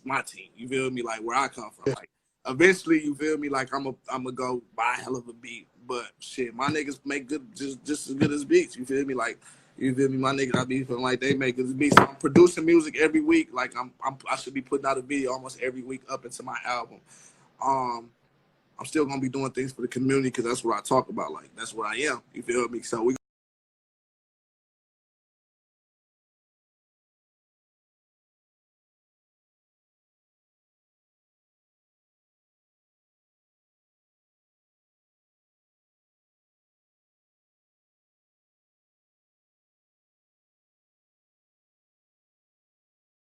Speaker 1: my team. You feel me? Like where I come from. Like eventually, you feel me? Like I'm gonna go buy a hell of a beat, but shit, my niggas make good just as good as beats. You feel me? Like you feel me? My niggas, I be feeling like they make good as beats. So I'm producing music every week. Like I should be putting out a video almost every week up into my album. I'm still gonna be doing things for the community because that's what I talk about. Like that's what I am. You feel me? So we